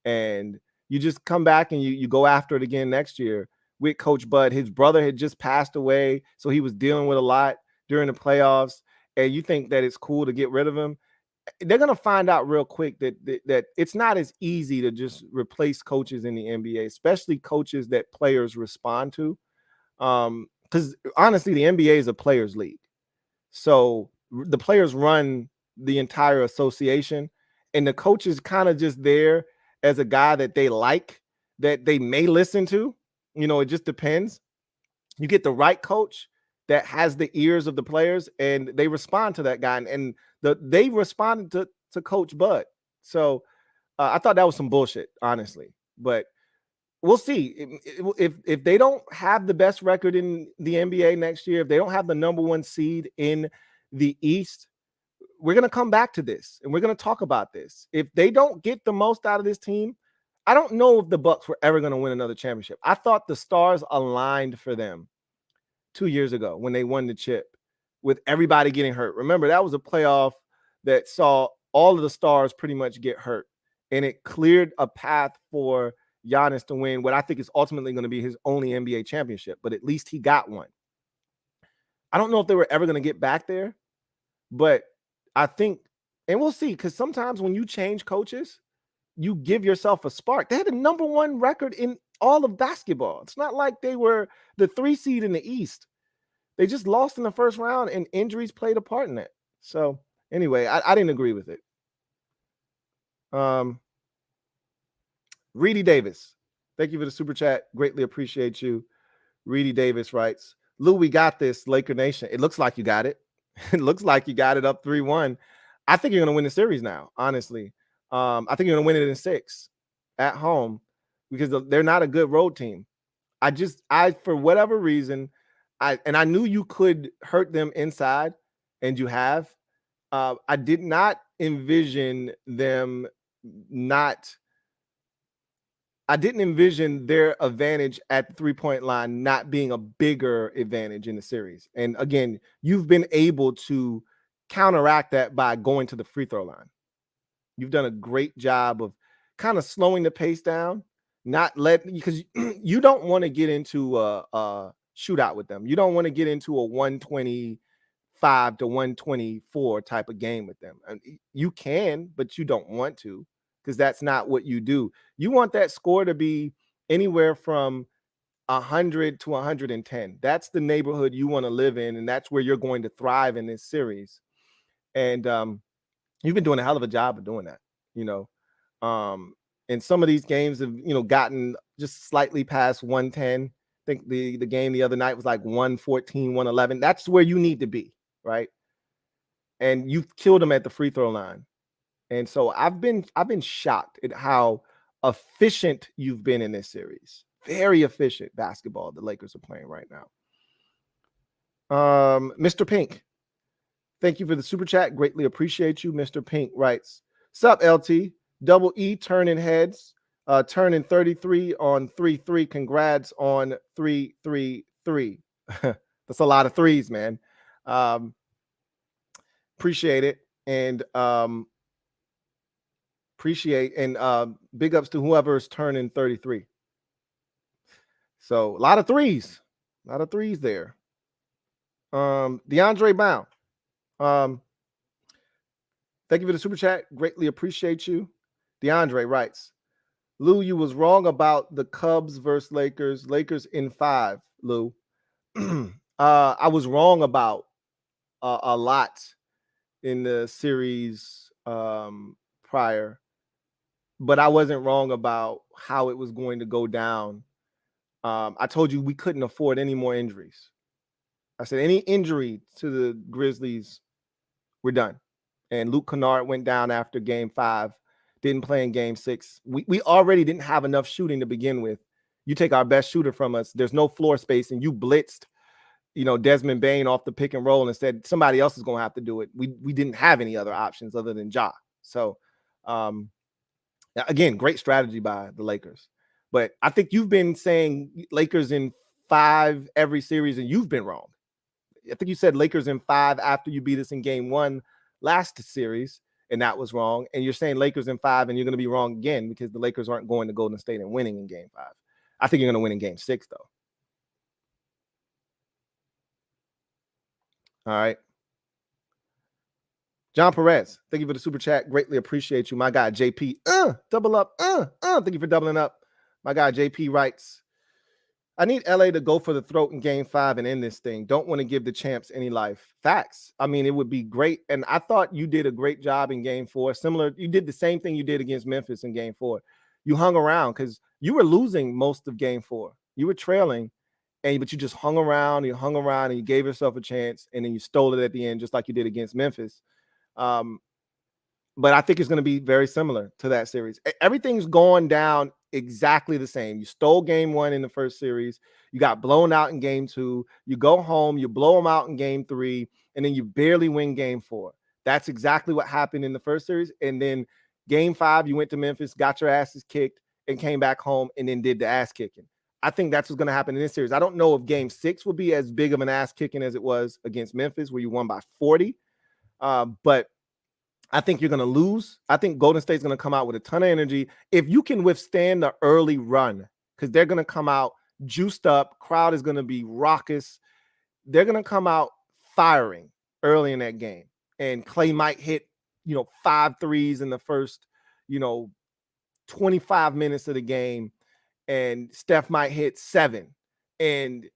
and you just come back and you go after it again next year with Coach Bud. His brother had just passed away, so he was dealing with a lot during the playoffs, and you think that it's cool to get rid of him. They're going to find out real quick that it's not as easy to just replace coaches in the NBA, especially coaches that players respond to. Because honestly, the NBA is a players' league. So the players run the entire association, and the coach is kind of just there as a guy that they like, that they may listen to. It just depends. You get the right coach that has the ears of the players, and they respond to that guy. And they responded to Coach Bud. So I thought that was some bullshit, honestly. But we'll see. If they don't have the best record in the NBA next year, if they don't have the number 1 seed in the East, we're going to come back to this, and we're going to talk about this. If they don't get the most out of this team, I don't know if the Bucs were ever going to win another championship. I thought the stars aligned for them 2 years ago when they won the chip. with everybody getting hurt. Remember, that was a playoff that saw all of the stars pretty much get hurt, and it cleared a path for Giannis to win what I think is ultimately going to be his only NBA championship, but at least he got one. I don't know if they were ever going to get back there, but I think, and we'll see, because sometimes when you change coaches, you give yourself a spark. They had the #1 record in all of basketball. It's not like they were the 3 seed in the East. They just lost in the first round, and injuries played a part in it. So anyway, I didn't agree with it. Reedy Davis, thank you for the super chat. Greatly appreciate you. Reedy Davis writes, Lou, we got this, Laker Nation. It looks like you got it. It looks like you got it up 3-1. I think you're going to win the series now, honestly. I think you're going to win it in 6 at home because they're not a good road team. I for whatever reason, I knew you could hurt them inside, and you have. I did not envision them not. I didn't envision their advantage at the 3-point line not being a bigger advantage in the series. And again, you've been able to counteract that by going to the free throw line. You've done a great job of kind of slowing the pace down, not letting, because you don't want to get into a shootout with them. You don't want to get into a 125 to 124 type of game with them. And you can, but you don't want to, because that's not what you do. You want that score to be anywhere from 100 to 110. That's the neighborhood you want to live in, and that's where you're going to thrive in this series. And you've been doing a hell of a job of doing that, and some of these games have, gotten just slightly past 110. I think the game the other night was like 114, 111. That's where you need to be, right? And you've killed them at the free throw line. And so I've been shocked at how efficient you've been in this series. Very efficient basketball the Lakers are playing right now. Mr. Pink, thank you for the super chat. Greatly appreciate you. Mr. Pink writes, sup, LT? Double E turning heads, turning 33 on 3-3. Congrats on 3-3-3. That's a lot of threes, man. Appreciate it. And big ups to whoever's turning 33. So a lot of threes there. DeAndre Brown, thank you for the super chat. Greatly appreciate you. DeAndre writes, Lou, you was wrong about the Cubs versus Lakers. Lakers in 5, Lou. I was wrong about a lot in the series prior, but I wasn't wrong about how it was going to go down. I told you we couldn't afford any more injuries. I said any injury to the Grizzlies, we're done. And Luke Kennard went down after game 5, didn't play in game 6. We already didn't have enough shooting to begin with. You take our best shooter from us, there's no floor space, and you blitzed, Desmond Bane off the pick and roll and said somebody else is going to have to do it. We didn't have any other options other than Ja. So, again, great strategy by the Lakers. But I think you've been saying Lakers in 5 every series, and you've been wrong. I think you said Lakers in 5 after you beat us in game 1 last series, and that was wrong. And you're saying Lakers in 5, and you're going to be wrong again because the Lakers aren't going to Golden State and winning in game 5. I think you're going to win in game 6, though. All right. John Perez, thank you for the super chat. Greatly appreciate you. My guy, JP, double up. Thank you for doubling up. My guy, JP writes, I need LA to go for the throat in game 5 and end this thing. Don't want to give the champs any life. Facts. I mean, it would be great. And I thought you did a great job in game 4. You did the same thing you did against Memphis in game 4. You hung around because you were losing most of game 4. You were trailing, but you just hung around, and you gave yourself a chance, and then you stole it at the end, just like you did against Memphis. But I think it's going to be very similar to that series. Everything's going down exactly the same. You stole game 1 in the first series. You got blown out in game 2. You go home, you blow them out in game 3, and then you barely win game 4. That's exactly what happened in the first series. And then game 5, you went to Memphis, got your asses kicked, and came back home and then did the ass kicking. I think that's what's going to happen in this series. I don't know if game 6 will be as big of an ass kicking as it was against Memphis, where you won by 40. But I think you're going to lose. I think Golden State's going to come out with a ton of energy. If you can withstand the early run, because they're going to come out juiced up, crowd is going to be raucous. They're going to come out firing early in that game. And Clay might hit, 5 threes in the first, 25 minutes of the game. And Steph might hit 7. And,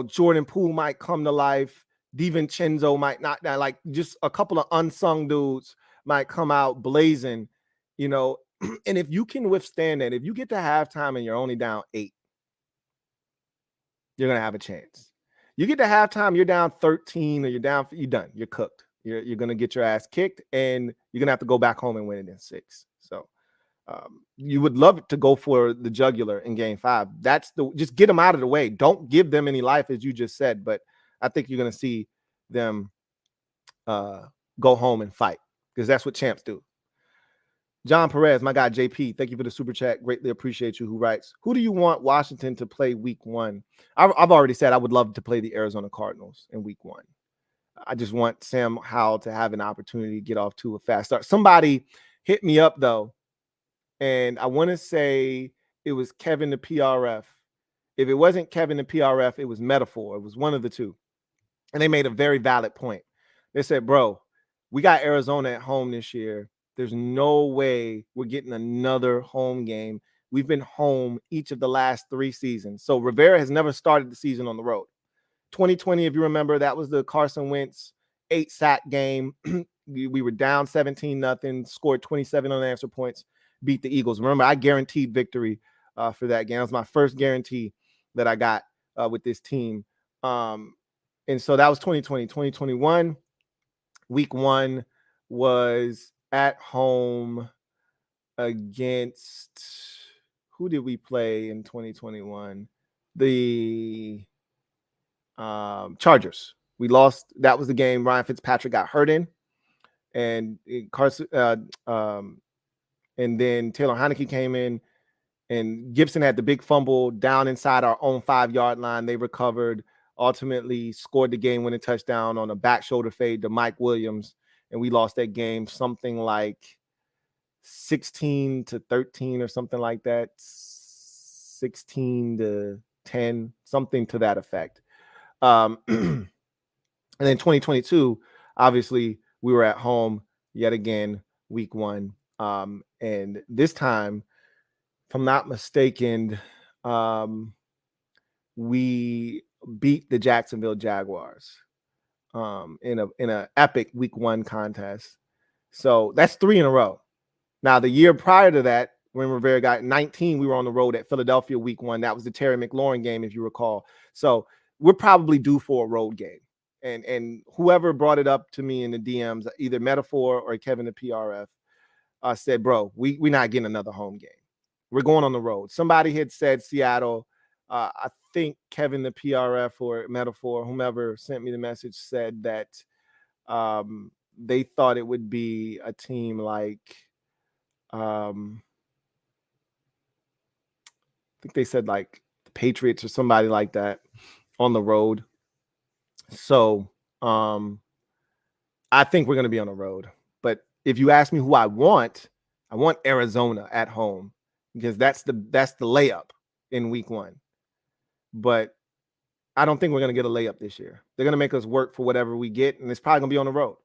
Jordan Poole might come to life. DiVincenzo might not, like just a couple of unsung dudes might come out blazing, and if you can withstand that, if you get to halftime and you're only down 8, you're going to have a chance. You get to halftime, you're down 13 or you're done. You're cooked. You're going to get your ass kicked and you're going to have to go back home and win it in 6. So you would love to go for the jugular in game 5. Just get them out of the way. Don't give them any life, as you just said, but I think you're going to see them go home and fight, because that's what champs do. John Perez, my guy JP, thank you for the super chat. Greatly appreciate you. Who writes, who do you want Washington to play week 1? I've already said I would love to play the Arizona Cardinals in week 1. I just want Sam Howell to have an opportunity to get off to a fast start. Somebody hit me up, though, and I want to say it was Kevin the PRF. If it wasn't Kevin the PRF, it was Metaphor. It was one of the two. And they made a very valid point. They said, bro, we got Arizona at home this year. There's no way we're getting another home game. We've been home each of the last 3 seasons. So Rivera has never started the season on the road. 2020, if you remember, that was the Carson Wentz 8-sack game. We were down 17-0, scored 27 unanswered points, beat the Eagles. Remember, I guaranteed victory for that game. It was my first guarantee that I got with this team. And so that was 2020. 2021, week 1 was at home against, who did we play in 2021? The Chargers. We lost. That was the game Ryan Fitzpatrick got hurt in, and Carson, and then Taylor Heineke came in, and Gibson had the big fumble down inside our own 5-yard line. They recovered, ultimately scored the game-winning touchdown on a back shoulder fade to Mike Williams, and we lost that game something like 16-13 or something like that, 16-10, something to that effect. And then 2022, obviously, we were at home yet again, week 1. And this time, if I'm not mistaken, we beat the Jacksonville Jaguars in a epic week 1 contest. So that's 3 in a row. Now, the year prior to that, when Rivera got 19, we were on the road at Philadelphia week 1. That was the Terry McLaurin game, if you recall. So we're probably due for a road game. And whoever brought it up to me in the DMs, either Metaphor or Kevin the PRF, said, bro, we're not getting another home game. We're going on the road. Somebody had said Seattle. I think Kevin the PRF or Metaphor, whomever sent me the message, said that they thought it would be a team like, I think they said like the Patriots or somebody like that on the road. So I think we're going to be on the road. But if you ask me who I want Arizona at home, because that's the layup in week 1. But I don't think we're going to get a layup this year. They're going to make us work for whatever we get, and it's probably going to be on the road.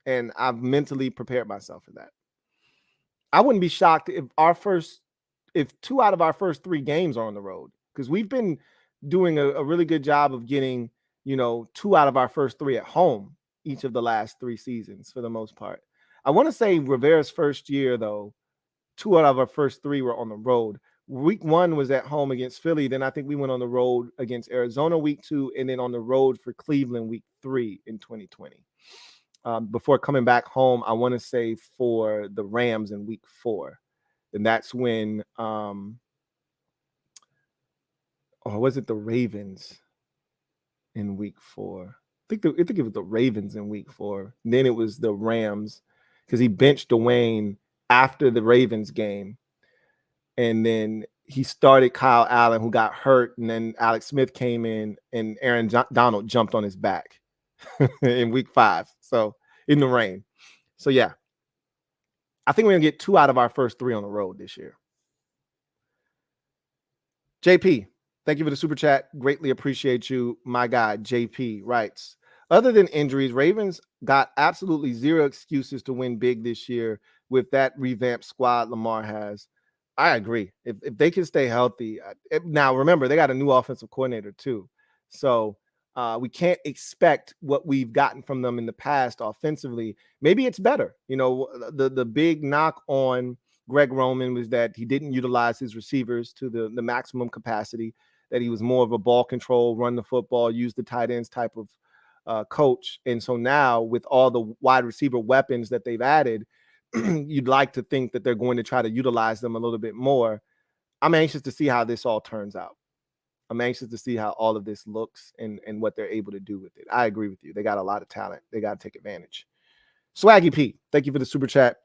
And I've mentally prepared myself for that. I wouldn't be shocked if 2 out of our first 3 games are on the road, because we've been doing a really good job of getting, 2 out of our first 3 at home each of the last 3 seasons for the most part. I want to say Rivera's first year, though, 2 out of our first 3 were on the road. Week 1 was at home against Philly. Then I think we went on the road against Arizona week 2, and then on the road for Cleveland week 3 in 2020. Before coming back home, I want to say for the Rams in week 4. And that's when, or was it the Ravens in week 4? I think it was the Ravens in week 4. And then it was the Rams, because he benched Dwayne after the Ravens game. And then he started Kyle Allen, who got hurt, and then Alex Smith came in, and Aaron Donald jumped on his back in week 5. So in the rain. So yeah, I think we're gonna get 2 out of our first 3 on the road this year. JP, thank you for the super chat. Greatly appreciate you. My guy, JP writes, other than injuries, Ravens got absolutely zero excuses to win big this year with that revamped squad Lamar has. I agree. If they can stay healthy. Now, remember, they got a new offensive coordinator too. So we can't expect what we've gotten from them in the past offensively. Maybe it's better. You know, the big knock on Greg Roman was that he didn't utilize his receivers to the maximum capacity, that he was more of a ball control, run the football, use the tight ends type of coach. And so now with all the wide receiver weapons that they've added, you'd like to think that they're going to try to utilize them a little bit more. I'm anxious to see how this all turns out. I'm anxious to see how all of this looks and what they're able to do with it. I agree with you. They got a lot of talent. They got to take advantage. Swaggy P, thank you for the super chat.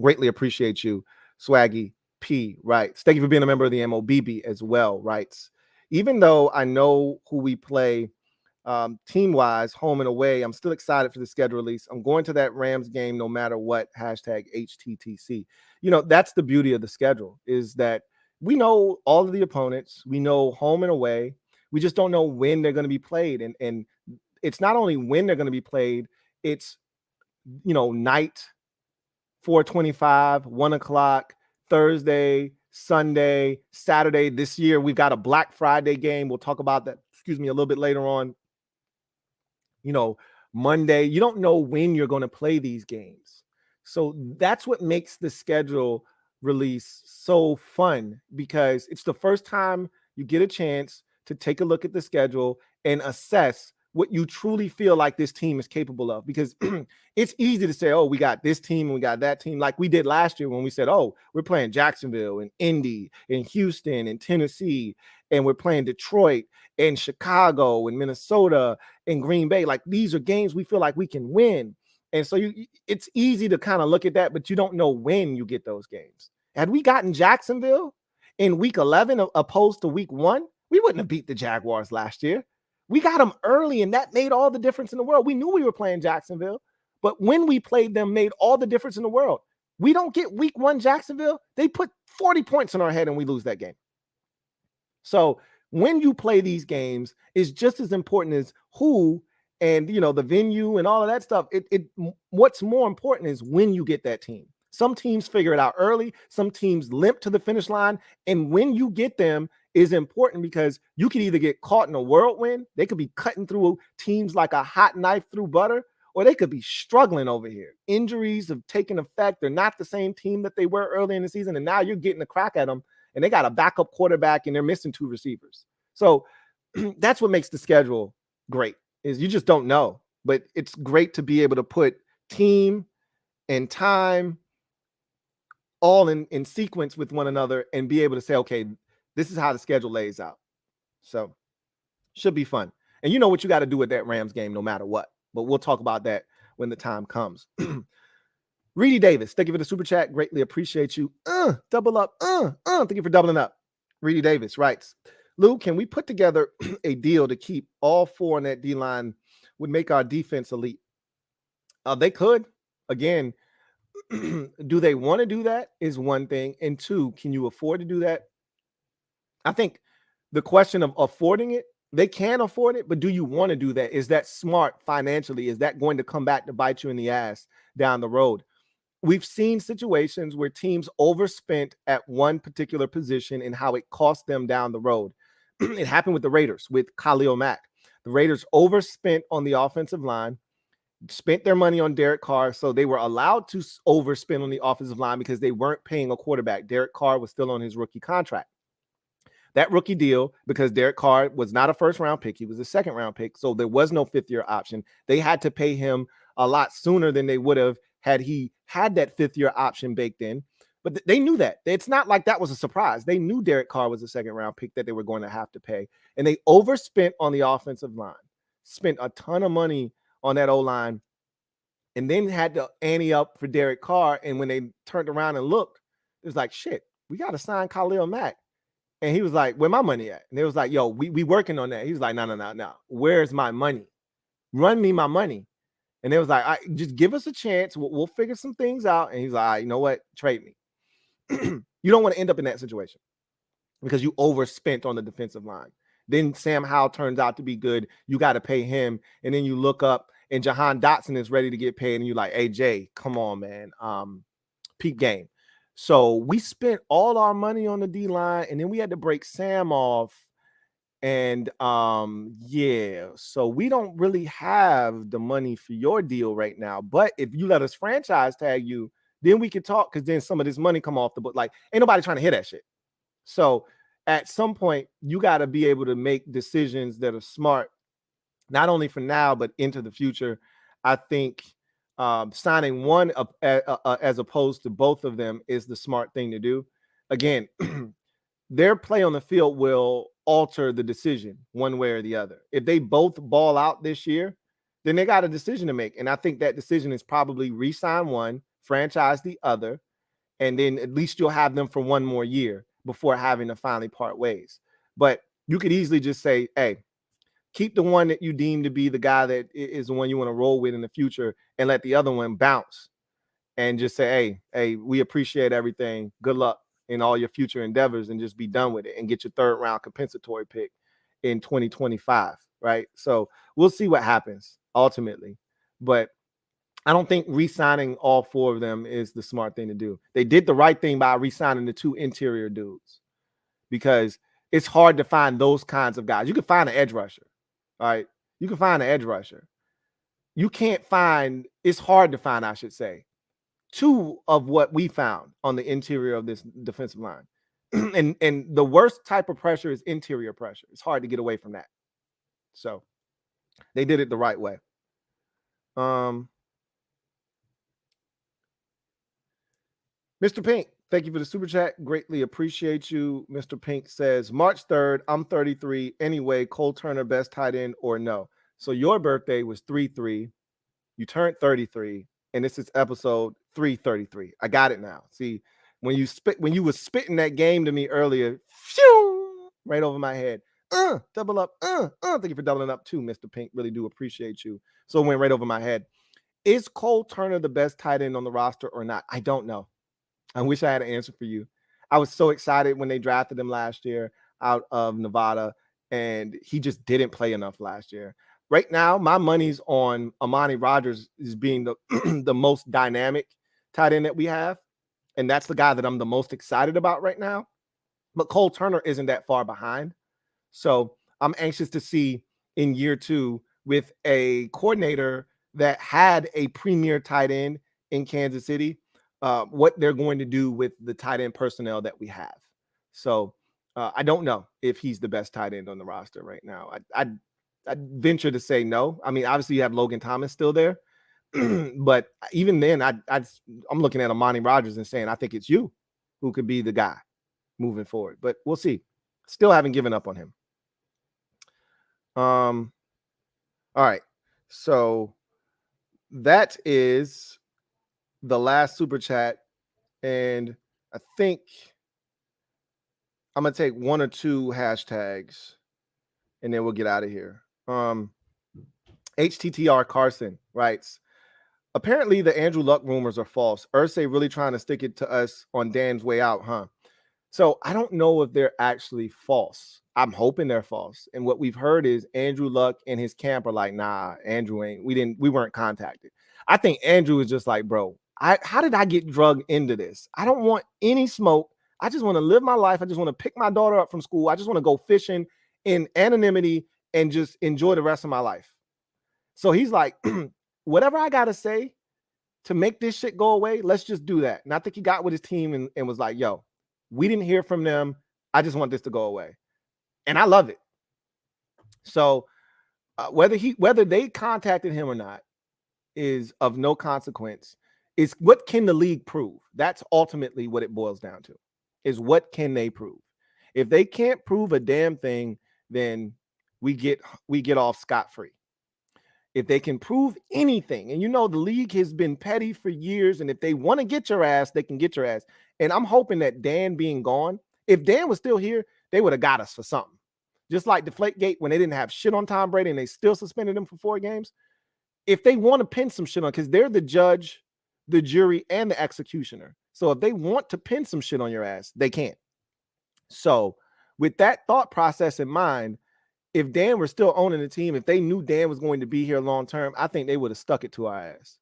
Greatly appreciate you. Swaggy P writes, thank you for being a member of the MOBB as well, writes, even though I know who we play team-wise, home and away, I'm still excited for the schedule release. I'm going to that Rams game no matter what, hashtag HTTC. You know, that's the beauty of the schedule, is that we know all of the opponents. We know home and away. We just don't know when they're going to be played. And it's not only when they're going to be played, it's, you know, night, 4:25, 1 o'clock, Thursday, Sunday, Saturday. This year, we've got a Black Friday game. We'll talk about that, a little bit later on. You know, Monday, you don't know when you're going to play these games. So that's what makes the schedule release so fun, because it's the first time you get a chance to take a look at the schedule and assess what you truly feel like this team is capable of. Because it's easy to say, oh, we got this team and we got that team, like we did last year when we said, oh, we're playing Jacksonville and Indy and Houston and Tennessee, and we're playing Detroit and Chicago and Minnesota and Green Bay. Like, these are games we feel like we can win. And so it's easy to kind of look at that, but you don't know when you get those games. Had we gotten Jacksonville in week 11 opposed to week 1, we wouldn't have beat the Jaguars last year. We got them early, and that made all the difference in the world. We knew we were playing Jacksonville, but when we played them, made all the difference in the world. We don't get week 1 Jacksonville. They put 40 points in our head and we lose that game. So when you play these games, is just as important as who and, you know, the venue and all of that stuff. What's more important is when you get that team. Some teams figure it out early. Some teams limp to the finish line. And when you get them is important, because you can either get caught in a whirlwind. They could be cutting through teams like a hot knife through butter, or they could be struggling over here. Injuries have taken effect. They're not the same team that they were early in the season. And now you're getting a crack at them, and they got a backup quarterback and they're missing 2 receivers. So that's what makes the schedule great, is you just don't know. But it's great to be able to put team and time all in sequence with one another and be able to say, okay, this is how the schedule lays out. So should be fun. And you know what you got to do with that Rams game no matter what. But we'll talk about that when the time comes. Reedy Davis, thank you for the super chat. Greatly appreciate you. Double up. Thank you for doubling up. Reedy Davis writes, Lou, can we put together a deal to keep all 4 on that D-line? Would make our defense elite. They could. Again, do they want to do that is one thing. And 2, can you afford to do that? I think the question of affording it, they can afford it, but do you want to do that? Is that smart financially? Is that going to come back to bite you in the ass down the road? We've seen situations where teams overspent at one particular position and how it cost them down the road. It happened with the Raiders, with Khalil Mack. The Raiders overspent on the offensive line, spent their money on Derek Carr, so they were allowed to overspend on the offensive line because they weren't paying a quarterback. Derek Carr was still on his rookie contract. That rookie deal, because Derek Carr was not a first-round pick, he was a second-round pick, so there was no fifth-year option. They had to pay him a lot sooner than they would have had he had that fifth-year option baked in. But they knew that. It's not like that was a surprise. They knew Derek Carr was a second-round pick that they were going to have to pay, and they overspent on the offensive line, spent a ton of money on that O-line, and then had to ante up for Derek Carr. And when they turned around and looked, it was like, shit, we got to sign Khalil Mack. And he was like, where my money at? And they was like, yo, we working on that. He was like, no. Where's my money? Run me my money. And they was like, just give us a chance. We'll figure some things out. And he's like, all right, you know what? Trade me. You don't want to end up in that situation because you overspent on the defensive line. Then Sam Howell turns out to be good. You got to pay him. And then you look up and Jahan Dotson is ready to get paid. And you're like, hey, Jay, come on, man. Peak game. So we spent all our money on the D-line, and then we had to break Sam off. And yeah, so we don't really have the money for your deal right now. But if you let us franchise tag you, then we can talk, because then some of this money come off the book. Like, ain't nobody trying to hear that shit. So at some point, you got to be able to make decisions that are smart, not only for now, but into the future. I think signing one as opposed to both of them is the smart thing to do. Again, their play on the field will alter the decision one way or the other. If they both ball out this year, then they got a decision to make. And I think that decision is probably re-sign one, franchise the other, and then at least you'll have them for one more year before having to finally part ways. But you could easily just say, hey, keep the one that you deem to be the guy that is the one you want to roll with in the future, and let the other one bounce, and just say, hey, we appreciate everything. Good luck in all your future endeavors, and just be done with it and get your third round compensatory pick in 2025. Right. So we'll see what happens ultimately. But I don't think re-signing all four of them is the smart thing to do. They did the right thing by re-signing the two interior dudes, because it's hard to find those kinds of guys. You can find an edge rusher. All right. You can find an edge rusher. You can't find, it's hard to find, I should say, two of what we found on the interior of this defensive line. and the worst type of pressure is interior pressure. It's hard to get away from that. So they did it the right way. Mr. Pink, thank you for the super chat. Greatly appreciate you. Mr. Pink says, March 3rd, I'm 33. Anyway, Cole Turner, best tight end or no? So your birthday was 3-3. You turned 33. And this is episode 333. I got it now. See, when you was spitting that game to me earlier, phew, right over my head. Double up. Thank you for doubling up too, Mr. Pink. Really do appreciate you. So it went right over my head. Is Cole Turner the best tight end on the roster or not? I don't know. I wish I had an answer for you. I was so excited when they drafted him last year out of Nevada, and he just didn't play enough last year. Right now, my money's on Amani Rodgers as being the, the most dynamic tight end that we have, and that's the guy that I'm the most excited about right now. But Cole Turner isn't that far behind. So I'm anxious to see in year two, with a coordinator that had a premier tight end in Kansas City, what they're going to do with the tight end personnel that we have. So I don't know if he's the best tight end on the roster right now. I'd venture to say no. I mean, obviously you have Logan Thomas still there, but even then, I'm looking at Amani Rodgers and saying I think it's you who could be the guy moving forward. But we'll see. Still haven't given up on him. All right. So that is the last super chat, and I think I'm gonna take one or two hashtags and then we'll get out of here. HTTR Carson writes, apparently the Andrew Luck rumors are false. Irsay really trying to stick it to us on Dan's way out, huh? So I don't know if they're actually false. I'm hoping they're false. And what we've heard is Andrew Luck and his camp are like, nah, Andrew ain't. We weren't contacted. I think Andrew is just like, bro, how did I get drugged into this? I don't want any smoke. I just want to live my life. I just want to pick my daughter up from school. I just want to go fishing in anonymity and just enjoy the rest of my life. So he's like, whatever I got to say to make this shit go away, let's just do that. And I think he got with his team and was like, yo, we didn't hear from them. I just want this to go away. And I love it. So whether they contacted him or not is of no consequence. Is what can the league prove? That's ultimately what it boils down to, is what can they prove? If they can't prove a damn thing, then we get off scot-free. If they can prove anything, and the league has been petty for years, and if they want to get your ass, they can get your ass. And I'm hoping that Dan being gone, if Dan was still here, they would have got us for something. Just like Deflategate, when they didn't have shit on Tom Brady and they still suspended him for 4 games. If they want to pin some shit on, because they're the judge, the jury, and the executioner. So if they want to pin some shit on your ass, they can. So with that thought process in mind, if Dan were still owning the team, if they knew Dan was going to be here long term, I think they would have stuck it to our ass.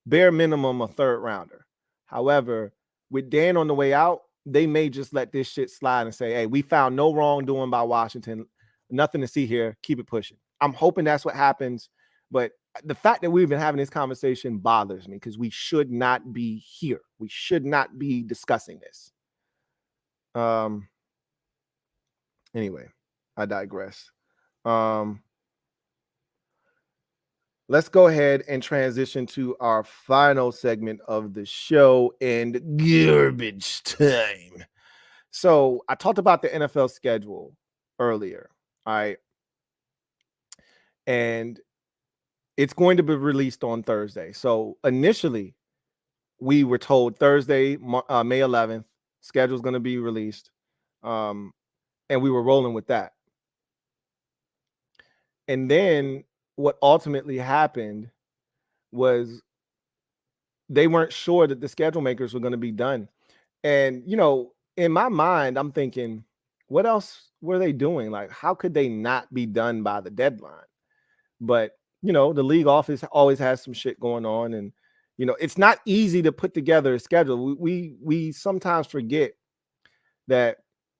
Bare minimum, a 3rd rounder. However, with Dan on the way out, they may just let this shit slide and say, hey, we found no wrongdoing by Washington. Nothing to see here. Keep it pushing. I'm hoping that's what happens. But the fact that we've been having this conversation bothers me because we should not be here. We should not be discussing this. Anyway, I digress. Let's go ahead and transition to our final segment of the show and garbage time. So I talked about the NFL schedule earlier. All right. And it's going to be released on Thursday. So initially, we were told Thursday, May 11th, schedule is going to be released. And we were rolling with that. And then what ultimately happened was they weren't sure that the schedule makers were going to be done. And, you know, in my mind, I'm thinking, what else were they doing? Like, how could they not be done by the deadline? But, you know, the league office always has some shit going on. And, you know, it's not easy to put together a schedule. We sometimes forget that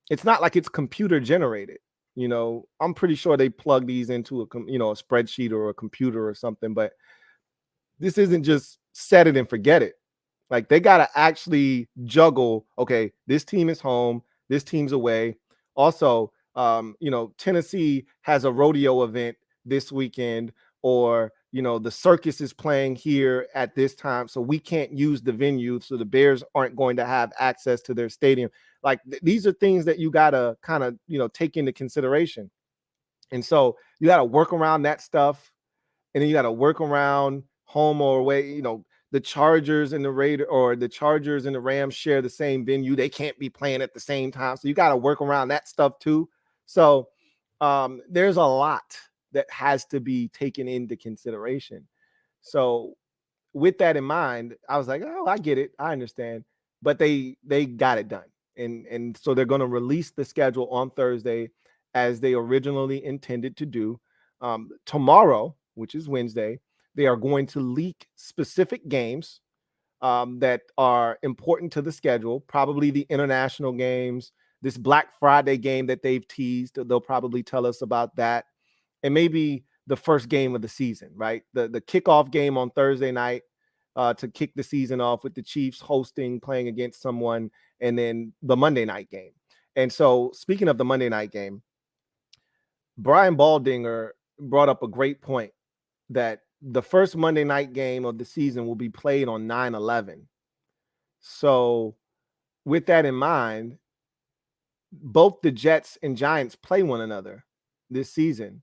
it's not like it's computer generated. You know, I'm pretty sure they plug these into a spreadsheet or a computer or something, but this isn't just set it and forget it. Like, they got to actually juggle. Okay, this team is home, this team's away. Also, Tennessee has a rodeo event this weekend, or, you know, the circus is playing here at this time, so we can't use the venue. So the Bears aren't going to have access to their stadium. Like, these are things that you got to kind of, take into consideration. And so you got to work around that stuff. And then you got to work around home or away. You know, the Chargers and the Rams share the same venue. They can't be playing at the same time. So you got to work around that stuff too. So there's a lot that has to be taken into consideration. So with that in mind, I was like, oh, I get it. I understand. But they got it done. And so they're going to release the schedule on Thursday as they originally intended to do. Tomorrow, which is Wednesday, they are going to leak specific games that are important to the schedule, probably the international games, this Black Friday game that they've teased. They'll probably tell us about that. And maybe the first game of the season, right? The kickoff game on Thursday night to kick the season off with the Chiefs playing against someone, and then the Monday night game. And so, speaking of the Monday night game, Brian Baldinger brought up a great point that the first Monday night game of the season will be played on 9/11. So with that in mind, both the Jets and Giants play one another this season.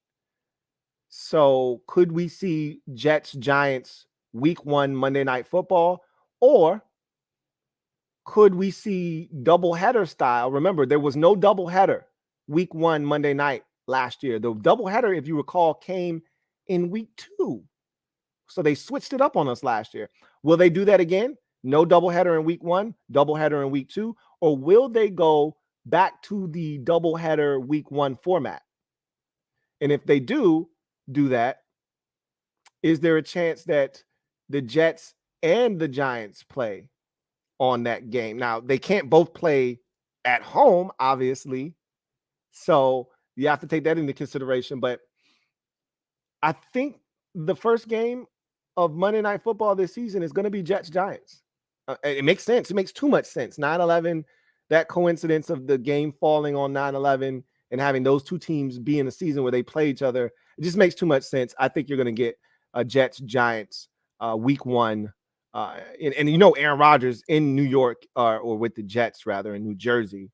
So could we see Jets Giants week 1 Monday Night Football, or could we see doubleheader style? Remember, there was no doubleheader week 1 Monday night last year. The doubleheader, if you recall, came in week 2. So they switched it up on us last year. Will they do that again? No doubleheader in week 1, doubleheader in week 2, or will they go back to the doubleheader week 1 format? And if they do that, is there a chance that the Jets and the Giants play on that game? Now, they can't both play at home, obviously. So you have to take that into consideration. But I think the first game of Monday Night Football this season is going to be Jets Giants. It makes sense. It makes too much sense. 9/11, that coincidence of the game falling on 9/11 and having those two teams be in a season where they play each other, it just makes too much sense. I think you're going to get Jets Giants week 1. And Aaron Rodgers in New York, or with the Jets rather in New Jersey,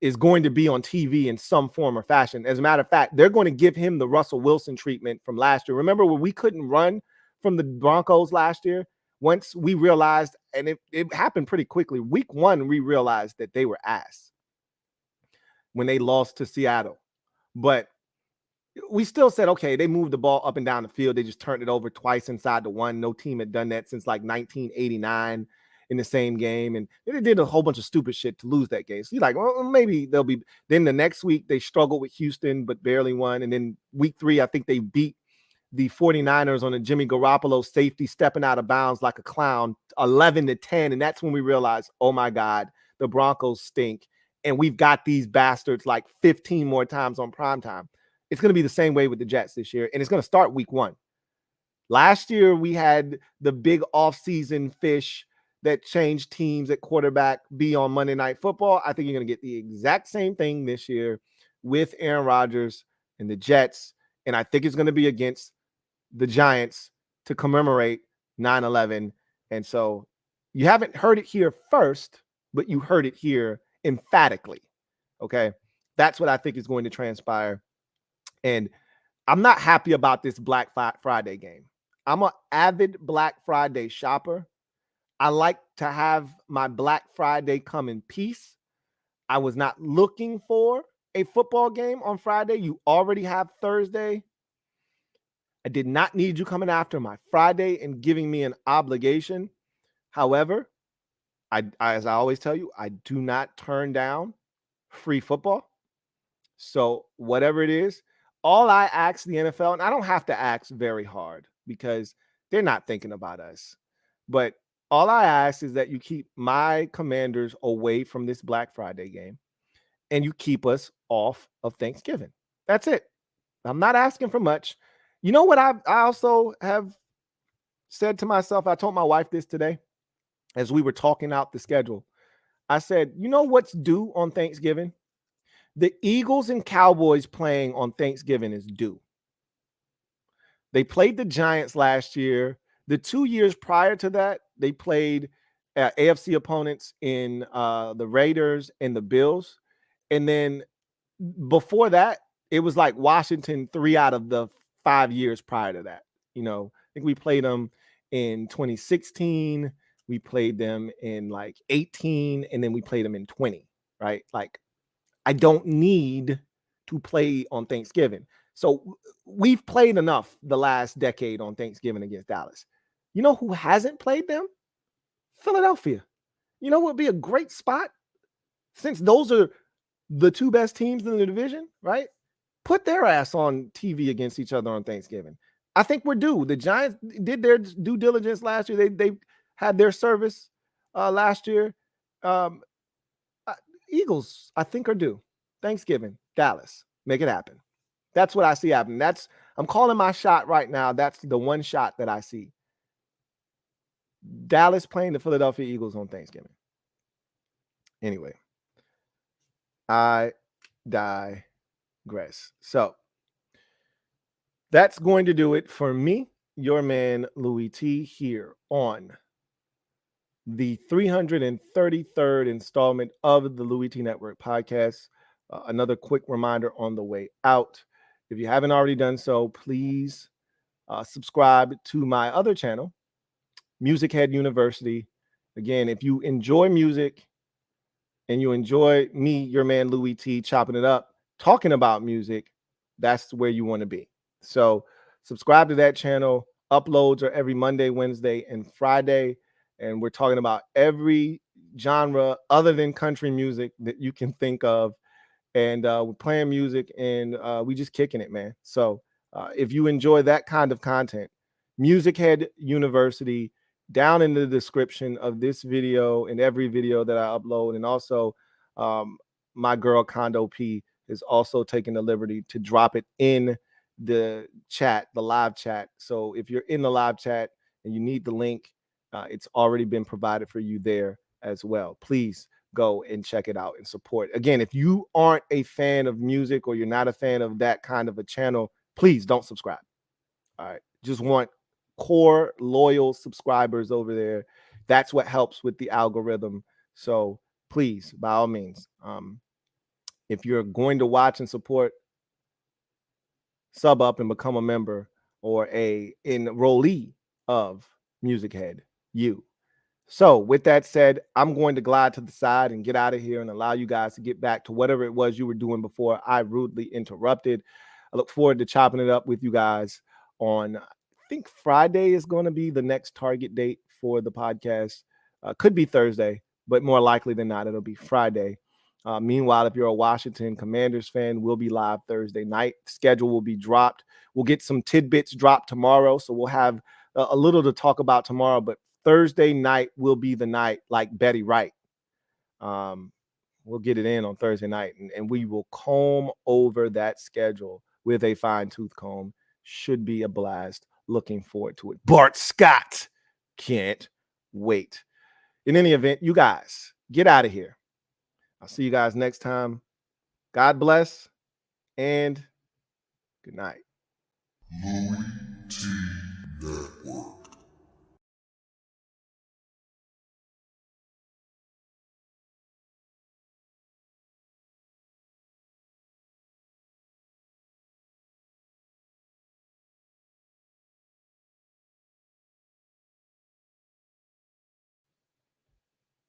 is going to be on TV in some form or fashion. As a matter of fact, they're going to give him the Russell Wilson treatment from last year. Remember when we couldn't run from the Broncos last year? Once we realized, and it happened pretty quickly, week 1, we realized that they were ass. when they lost to Seattle. But we still said, okay, they moved the ball up and down the field. They just turned it over twice inside the one. No team had done that since like 1989 in the same game. And they did a whole bunch of stupid shit to lose that game. So you're like, well, maybe they'll be. Then the next week, they struggled with Houston, but barely won. And then week 3, I think they beat the 49ers on a Jimmy Garoppolo safety stepping out of bounds like a clown, 11-10. And that's when we realized, oh my God, the Broncos stink. And we've got these bastards like 15 more times on primetime. It's going to be the same way with the Jets this year, and it's going to start week 1. Last year, we had the big offseason fish that changed teams at quarterback be on Monday Night Football. I think you're going to get the exact same thing this year with Aaron Rodgers and the Jets, and I think it's going to be against the Giants to commemorate 9/11. And so you haven't heard it here first, but you heard it here emphatically, okay? That's what I think is going to transpire. And I'm not happy about this Black Friday game. I'm an avid Black Friday shopper. I like to have my Black Friday come in peace. I was not looking for a football game on Friday. You already have Thursday. I did not need you coming after my Friday and giving me an obligation. However, as I always tell you, I do not turn down free football. So whatever it is, all I ask the NFL, and I don't have to ask very hard because they're not thinking about us, but all I ask is that you keep my Commanders away from this Black Friday game and you keep us off of Thanksgiving. That's it. I'm not asking for much. You know what I also have said to myself? I told my wife this today as we were talking out the schedule. I said, you know what's due on Thanksgiving? The Eagles and Cowboys playing on Thanksgiving is due. They played the Giants last year. The 2 years prior to that, they played AFC opponents in the Raiders and the Bills. And then before that, it was like Washington 3 out of the 5 years prior to that. You know, I think we played them in 2016. We played them in like 18, and then we played them in 20, right? Like, I don't need to play on Thanksgiving. So we've played enough the last decade on Thanksgiving against Dallas. You know who hasn't played them? Philadelphia. You know what would be a great spot? Since those are the 2 best teams in the division, right? Put their ass on TV against each other on Thanksgiving. I think we're due. The Giants did their due diligence last year. They had their service last year. Eagles, I think, are due. Thanksgiving, Dallas, make it happen. That's what I see happening. I'm calling my shot right now. That's the one shot that I see. Dallas playing the Philadelphia Eagles on Thanksgiving. Anyway, I digress. So that's going to do it for me, your man Louie T, here on the 333rd installment of the Louie T Network podcast. Another quick reminder on the way out. If you haven't already done so, please subscribe to my other channel, MusicHead University. Again, if you enjoy music and you enjoy me, your man Louie T, chopping it up, talking about music, that's where you want to be. So subscribe to that channel. Uploads are every Monday, Wednesday, and Friday. And we're talking about every genre other than country music that you can think of. And we're playing music and we just kicking it, man. So if you enjoy that kind of content, MusicHead University, down in the description of this video and every video that I upload. And also my girl Condo P is also taking the liberty to drop it in the chat, the live chat. So if you're in the live chat and you need the link, it's already been provided for you there as well. Please go and check it out and support. Again, if you aren't a fan of music or you're not a fan of that kind of a channel, please don't subscribe. All right. Just want core loyal subscribers over there. That's what helps with the algorithm. So please, by all means, if you're going to watch and support, sub up and become a member or a enrollee of MusicHead U. So with that said, I'm going to glide to the side and get out of here and allow you guys to get back to whatever it was you were doing before I rudely interrupted. I look forward to chopping it up with you guys on, I think Friday is going to be the next target date for the podcast. Could be Thursday, but more likely than not, it'll be Friday. Meanwhile, if you're a Washington Commanders fan, we'll be live Thursday night. Schedule will be dropped. We'll get some tidbits dropped tomorrow, so we'll have a little to talk about tomorrow, but Thursday night will be the night, like Betty Wright. We'll get it in on Thursday night, and we will comb over that schedule with a fine-tooth comb. Should be a blast. Looking forward to it. Bart Scott, can't wait. In any event, you guys, get out of here. I'll see you guys next time. God bless, and good night.
LouieTeeNetwork.